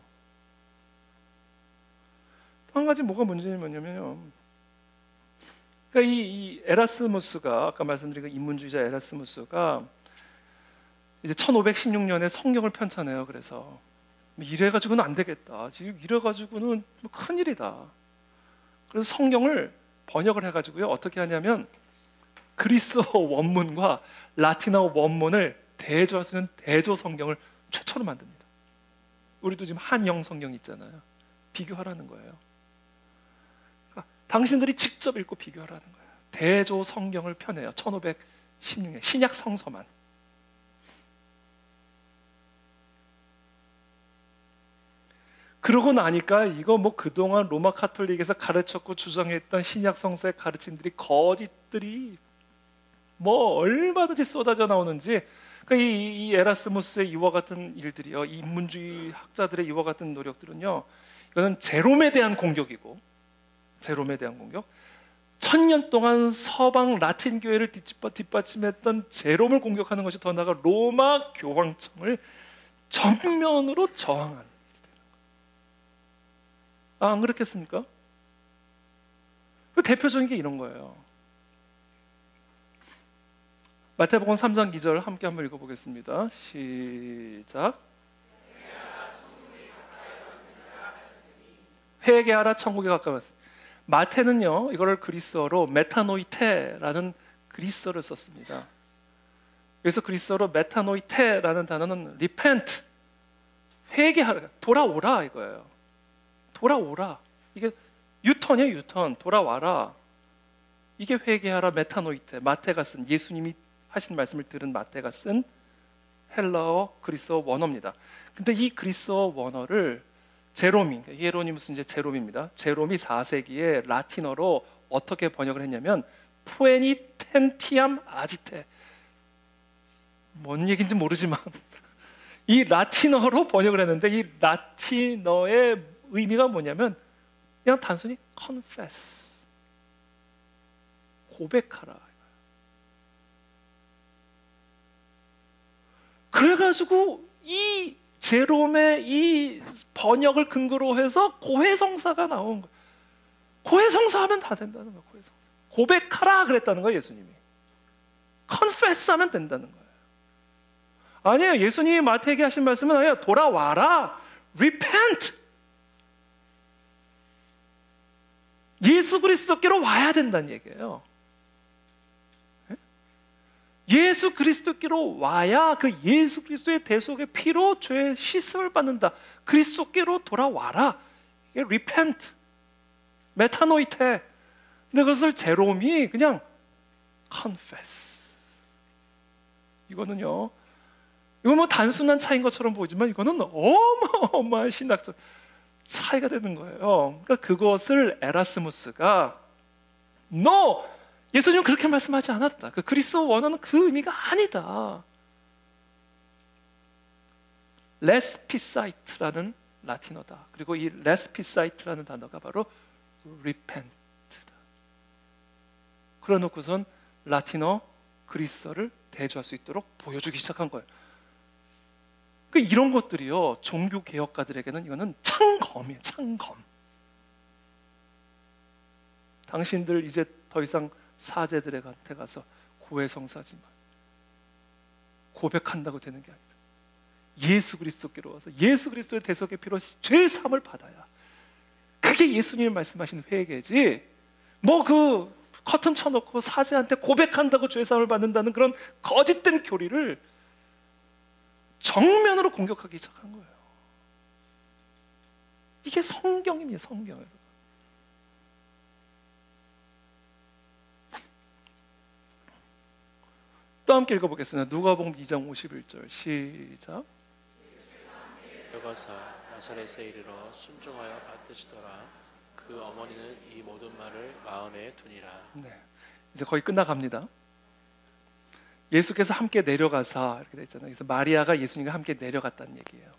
또 한 가지 뭐가 문제냐면요, 그러니까 이 에라스무스가, 아까 말씀드린 그 인문주의자 에라스무스가 이제 1516년에 성경을 편찬해요. 그래서 이래가지고는 안 되겠다. 지금 이래가지고는 큰일이다. 그래서 성경을 번역을 해가지고요, 어떻게 하냐면 그리스어 원문과 라틴어 원문을 대조할 수 있는 대조 성경을 최초로 만듭니다. 우리도 지금 한영 성경 있잖아요. 비교하라는 거예요. 그러니까 당신들이 직접 읽고 비교하라는 거예요. 대조 성경을 펴내요. 1516년 신약 성서만. 그러고 나니까 이거 뭐 그동안 로마 카톨릭에서 가르쳤고 주장했던 신약 성서의 가르침들이 거짓들이 뭐 얼마든지 쏟아져 나오는지, 그러니까 이 에라스무스의 이와 같은 일들이요, 인문주의 학자들의 이와 같은 노력들은요, 이거는 제롬에 대한 공격이고, 제롬에 대한 공격, 1000년 동안 서방 라틴 교회를 뒷받침했던 제롬을 공격하는 것이 더 나아가 로마 교황청을 정면으로 저항하는. 안 그렇겠습니까? 그 대표적인 게 이런 거예요. 마태복음 3장 2절 함께 한번 읽어보겠습니다. 시작. 회개하라, 천국에 가까웠습니다. 마태는요, 이거를 그리스어로 메타노이테라는 그리스어를 썼습니다. 그래서 그리스어로 메타노이테라는 단어는 repent, 회개하라, 돌아오라 이거예요. 돌아오라. 이게 유턴이에요, 유턴. 돌아와라. 이게 회개하라, 메타노이테. 마태가 쓴, 예수님이 하신 말씀을 들은 마태가 쓴 헬라어 그리스어 원어입니다. 근데 이 그리스어 원어를 제롬이, 히에로니무스 이제 제롬입니다. 제롬이 4세기에 라틴어로 어떻게 번역을 했냐면 푸에니텐티암 아지테. 뭔 얘기인지 모르지만 이 라틴어로 번역을 했는데, 이 라틴어의 의미가 뭐냐면 그냥 단순히 confess, 고백하라. 그래가지고 이 제롬의 이 번역을 근거로 해서 고해성사가 나온 거예요. 고해성사하면 다 된다는 거예요. 고해성사. 고백하라 그랬다는 거예요, 예수님이. confess 하면 된다는 거예요. 아니에요. 예수님이 마태에게 하신 말씀은 아니에요. 돌아와라, repent. 예수 그리스도께로 와야 된다는 얘기예요. 예수 그리스도께로 와야 그 예수 그리스도의 대속의 피로 죄의 씻음을 받는다. 그리스도께로 돌아와라. 이게 repent, 메타노이테. 근데 그것을 제롬이 그냥 confess. 이거는요, 이건 뭐 단순한 차이인 것처럼 보이지만 이거는 어마어마한 신학적 차이가 되는 거예요. 그러니까 그것을 에라스무스가 No! 예수님은 그렇게 말씀하지 않았다. 그 그리스어 원어는 그 의미가 아니다. 레스피사이트라는 라틴어다. 그리고 이 레스피사이트라는 단어가 바로 repent다. 그래 놓고선 라틴어 그리스어를 대조할 수 있도록 보여주기 시작한 거예요. 그러니까 이런 것들이요, 종교 개혁가들에게는 이거는 창검이에요. 창검. 당신들 이제 더 이상 사제들한테 가서 고해성사지만 고백한다고 되는 게 아니다. 예수 그리스도께로 와서 예수 그리스도의 대속의 피로 죄 사함을 받아야, 그게 예수님이 말씀하신 회개지, 뭐 그 커튼 쳐놓고 사제한테 고백한다고 죄 사함을 받는다는 그런 거짓된 교리를 정면으로 공격하기 시작한 거예요. 이게 성경입니다. 성경이에요. 또 함께 읽어보겠습니다. 누가복음 2장 51절 시작. 들어가사 나사렛에 이르러 순종하여 받드시더라. 그 어머니는 이 모든 말을 마음에 두니라. 네, 이제 거의 끝나갑니다. 예수께서 함께 내려가사 이렇게 돼 있잖아요. 그래서 마리아가 예수님과 함께 내려갔다는 얘기예요.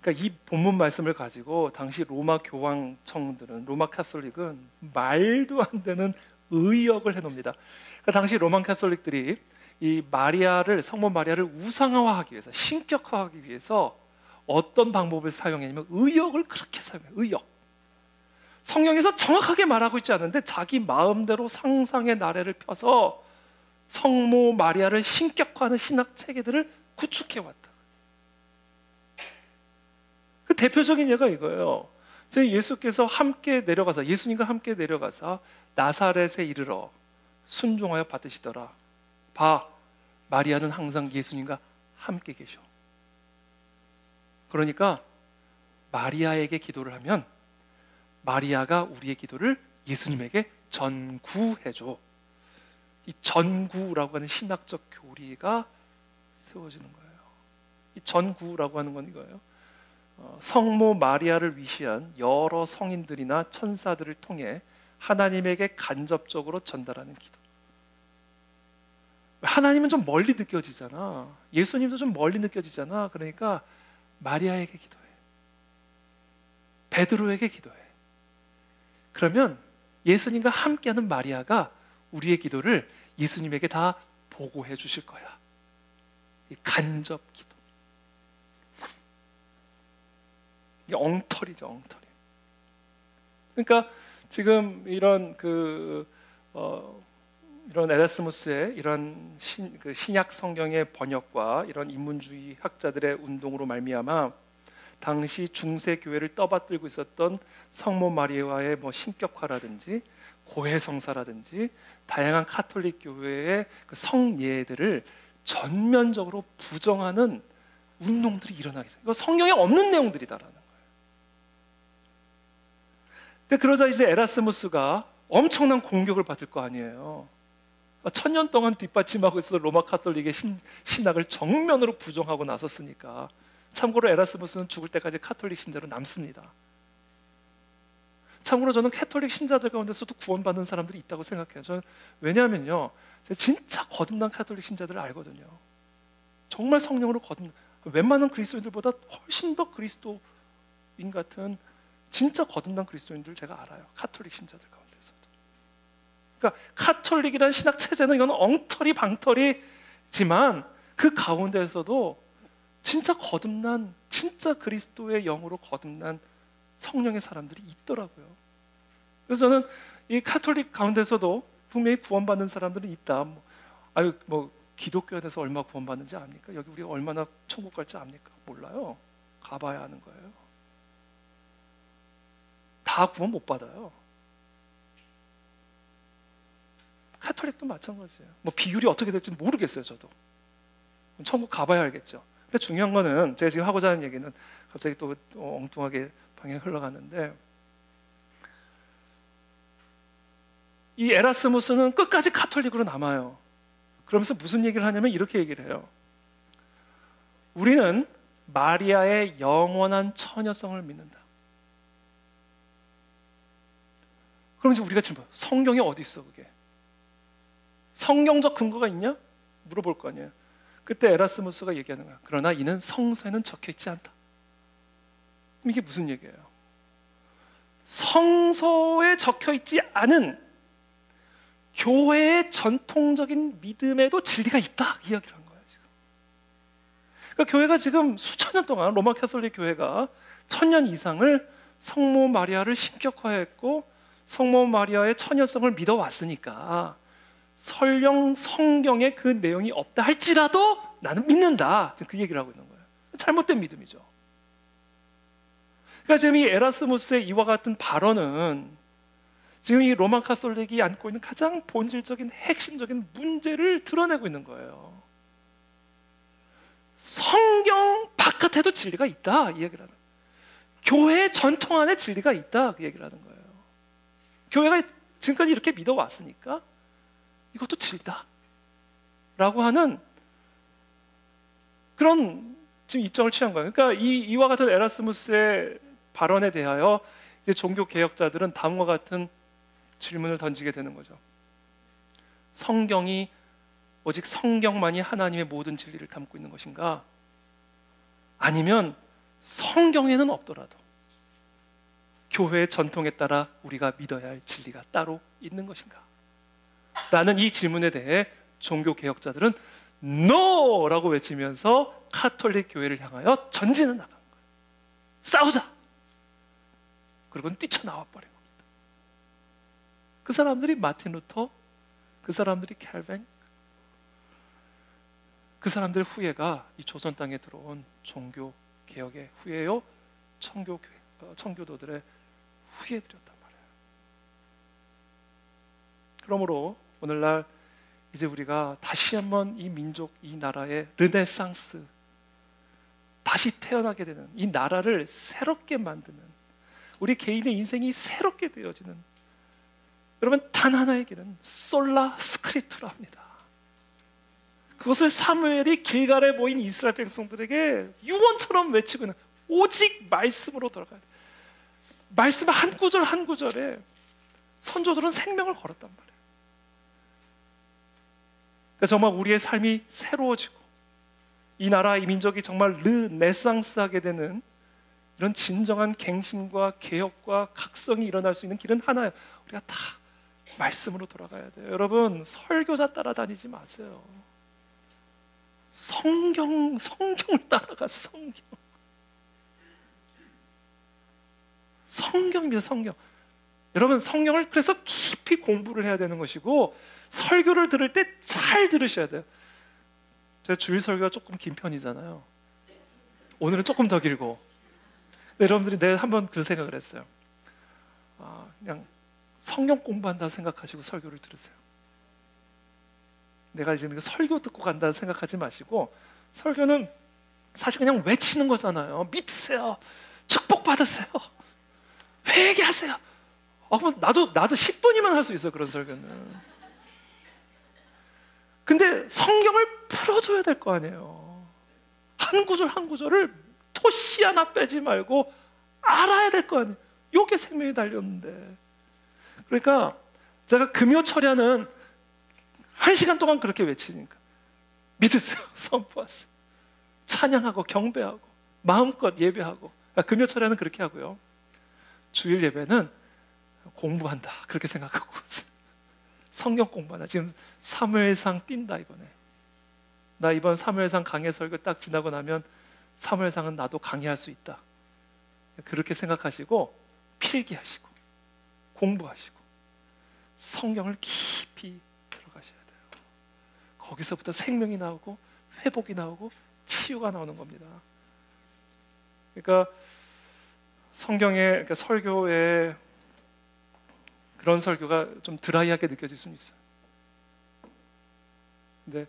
그러니까 이 본문 말씀을 가지고 당시 로마 교황청들은, 로마 카톨릭은 말도 안 되는 의역을 해놓습니다. 그러니까 당시 로마 카톨릭들이 이 마리아를, 성모 마리아를 우상화하기 위해서, 신격화하기 위해서 어떤 방법을 사용했냐면 의역을 그렇게 사용해요. 의역. 성경에서 정확하게 말하고 있지 않은데 자기 마음대로 상상의 나래를 펴서 성모 마리아를 신격화하는 신학 체계들을 구축해왔다. 그 대표적인 예가 이거예요. 예수께서 함께 내려가서, 예수님과 함께 내려가서 나사렛에 이르러 순종하여 받으시더라. 봐, 마리아는 항상 예수님과 함께 계셔. 그러니까 마리아에게 기도를 하면 마리아가 우리의 기도를 예수님에게 전구해줘. 이 전구라고 하는 신학적 교리가 세워지는 거예요. 이 전구라고 하는 건 이거예요. 성모 마리아를 위시한 여러 성인들이나 천사들을 통해 하나님에게 간접적으로 전달하는 기도. 하나님은 좀 멀리 느껴지잖아. 예수님도 좀 멀리 느껴지잖아. 그러니까 마리아에게 기도해. 베드로에게 기도해. 그러면 예수님과 함께하는 마리아가 우리의 기도를 예수님에게 다 보고해 주실 거야. 이 간접 기도. 이게 엉터리죠, 엉터리. 그러니까 지금 이런 이런 에라스무스의 이런 신약 성경의 번역과 이런 인문주의 학자들의 운동으로 말미암아 당시 중세 교회를 떠받들고 있었던 성모 마리아의 뭐 신격화라든지 고해성사라든지 다양한 카톨릭 교회의 그 성예들을 전면적으로 부정하는 운동들이 일어나기 시작해요. 이거 성경에 없는 내용들이다라는 거예요. 근데 그러자 이제 에라스무스가 엄청난 공격을 받을 거 아니에요. 1000년 동안 뒷받침하고 있어서 로마 카톨릭의 신학을 정면으로 부정하고 나섰으니까. 참고로 에라스무스는 죽을 때까지 카톨릭 신자로 남습니다. 참고로 저는 카톨릭 신자들 가운데서도 구원받는 사람들이 있다고 생각해요. 저는 왜냐하면요, 제가 진짜 거듭난 카톨릭 신자들을 알거든요. 정말 성령으로 웬만한 그리스도인들보다 훨씬 더 그리스도인 같은 진짜 거듭난 그리스도인들 제가 알아요. 카톨릭 신자들 가운데서도. 그러니까 카톨릭이라는 신학 체제는 이건 엉터리 방터리지만 그 가운데서도 진짜 거듭난, 진짜 그리스도의 영으로 거듭난 성령의 사람들이 있더라고요. 그래서 저는 이 카톨릭 가운데서도 분명히 구원받는 사람들은 있다. 뭐 기독교에 대해서 얼마 구원받는지 압니까? 여기 우리가 얼마나 천국 갈지 압니까? 몰라요. 가봐야 하는 거예요. 다 구원 못 받아요. 카톨릭도 마찬가지예요. 뭐 비율이 어떻게 될지 모르겠어요, 저도. 천국 가봐야 알겠죠. 근데 중요한 거는 제가 지금 하고자 하는 얘기는 갑자기 또 엉뚱하게 방향이 흘러갔는데, 이 에라스무스는 끝까지 카톨릭으로 남아요. 그러면서 무슨 얘기를 하냐면 이렇게 얘기를 해요. 우리는 마리아의 영원한 처녀성을 믿는다. 그럼 이제 우리가 지금 성경에 어디 있어 그게? 성경적 근거가 있냐? 물어볼 거 아니에요. 그때 에라스무스가 얘기하는 거야. 그러나 이는 성서에는 적혀 있지 않다. 그럼 이게 무슨 얘기예요? 성서에 적혀 있지 않은 교회의 전통적인 믿음에도 진리가 있다, 이 이야기를 한 거예요. 지금. 그러니까 교회가 지금 수천 년 동안, 로마 카톨릭 교회가 1000년 이상을 성모 마리아를 신격화했고 성모 마리아의 처녀성을 믿어왔으니까 설령 성경에 그 내용이 없다 할지라도 나는 믿는다, 그 얘기를 하고 있는 거예요. 잘못된 믿음이죠. 그러니까 지금 이 에라스무스의 이와 같은 발언은 지금 이 로마 카톨릭이 안고 있는 가장 본질적인 핵심적인 문제를 드러내고 있는 거예요. 성경 바깥에도 진리가 있다, 이 얘기를 하는 거예요. 교회 전통 안에 진리가 있다, 그 얘기를 하는 거예요. 교회가 지금까지 이렇게 믿어왔으니까 이것도 진리다 라고 하는 그런 지금 입장을 취한 거예요. 그러니까 이와 같은 에라스무스의 발언에 대하여 이제 종교 개혁자들은 다음과 같은 질문을 던지게 되는 거죠. 성경이 오직 성경만이 하나님의 모든 진리를 담고 있는 것인가? 아니면 성경에는 없더라도 교회의 전통에 따라 우리가 믿어야 할 진리가 따로 있는 것인가? 라는 이 질문에 대해 종교 개혁자들은 NO! 라고 외치면서 카톨릭 교회를 향하여 전진해 나간 거예요. 싸우자! 그리고는 뛰쳐나와 버린 겁니다. 그 사람들이 마틴 루터, 그 사람들이 캘빈, 그 사람들 후예가 이 조선 땅에 들어온 종교 개혁의 후예요, 청교도들의 후예들이었단 말이에요. 그러므로 오늘날 이제 우리가 다시 한번 이 민족, 이 나라의 르네상스, 다시 태어나게 되는, 이 나라를 새롭게 만드는, 우리 개인의 인생이 새롭게 되어지는, 여러분 단 하나의 길은 솔라 스크립투라 합니다. 그것을 사무엘이 길갈에 모인 이스라엘 백성들에게 유언처럼 외치고 있는, 오직 말씀으로 돌아가야 돼. 말씀 한 구절 한 구절에 선조들은 생명을 걸었단 말이에요. 그러니까 정말 우리의 삶이 새로워지고 이 나라, 이 민족이 정말 르네상스하게 되는 이런 진정한 갱신과 개혁과 각성이 일어날 수 있는 길은 하나예요. 우리가 다 말씀으로 돌아가야 돼요. 여러분, 설교자 따라다니지 마세요. 성경을 따라가. 성경입니다. 성경. 여러분, 성경을 그래서 깊이 공부를 해야 되는 것이고, 설교를 들을 때 잘 들으셔야 돼요. 제가 주일 설교가 조금 긴 편이잖아요. 오늘은 조금 더 길고. 여러분들이 내가 한번 그 생각을 했어요. 그냥 성경 공부한다 생각하시고 설교를 들으세요. 내가 지금 설교 듣고 간다 생각하지 마시고, 설교는 사실 그냥 외치는 거잖아요. 믿으세요. 축복 받으세요. 회개하세요. 나도 10분이면 할 수 있어, 그런 설교는. 근데 성경을 풀어줘야 될 거 아니에요. 한 구절 한 구절을 토시 하나 빼지 말고 알아야 될 거 아니에요. 요게 생명이 달렸는데. 그러니까 제가 금요 철야는 1시간 동안 그렇게 외치니까 믿으세요. 선포하세요. 찬양하고 경배하고 마음껏 예배하고. 금요 철야는 그렇게 하고요. 주일 예배는 공부한다 그렇게 생각하고 성경 공부한다. 지금 사무엘상 뛴다 이번에. 나 이번 사무엘상 강해 설교 딱 지나고 나면 사무엘상은 나도 강의할 수 있다. 그렇게 생각하시고 필기하시고 공부하시고 성경을 깊이 들어가셔야 돼요. 거기서부터 생명이 나오고 회복이 나오고 치유가 나오는 겁니다. 그러니까 성경의, 그러니까 설교에 그런 설교가 좀 드라이하게 느껴질 수는 있어요. 근데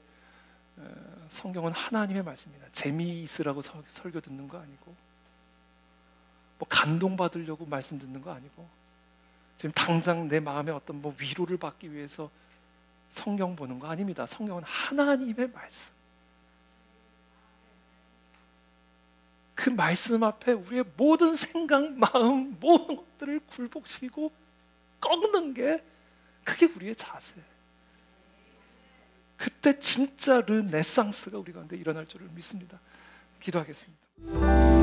성경은 하나님의 말씀입니다. 재미있으라고 설교 듣는 거 아니고, 뭐 감동받으려고 말씀 듣는 거 아니고, 지금 당장 내 마음에 어떤 뭐 위로를 받기 위해서 성경 보는 거 아닙니다. 성경은 하나님의 말씀. 그 말씀 앞에 우리의 모든 생각, 마음, 모든 것들을 굴복시키고 꺾는 게, 그게 우리의 자세. 그때 진짜 르네상스가 우리 가운데 일어날 줄을 믿습니다. 기도하겠습니다.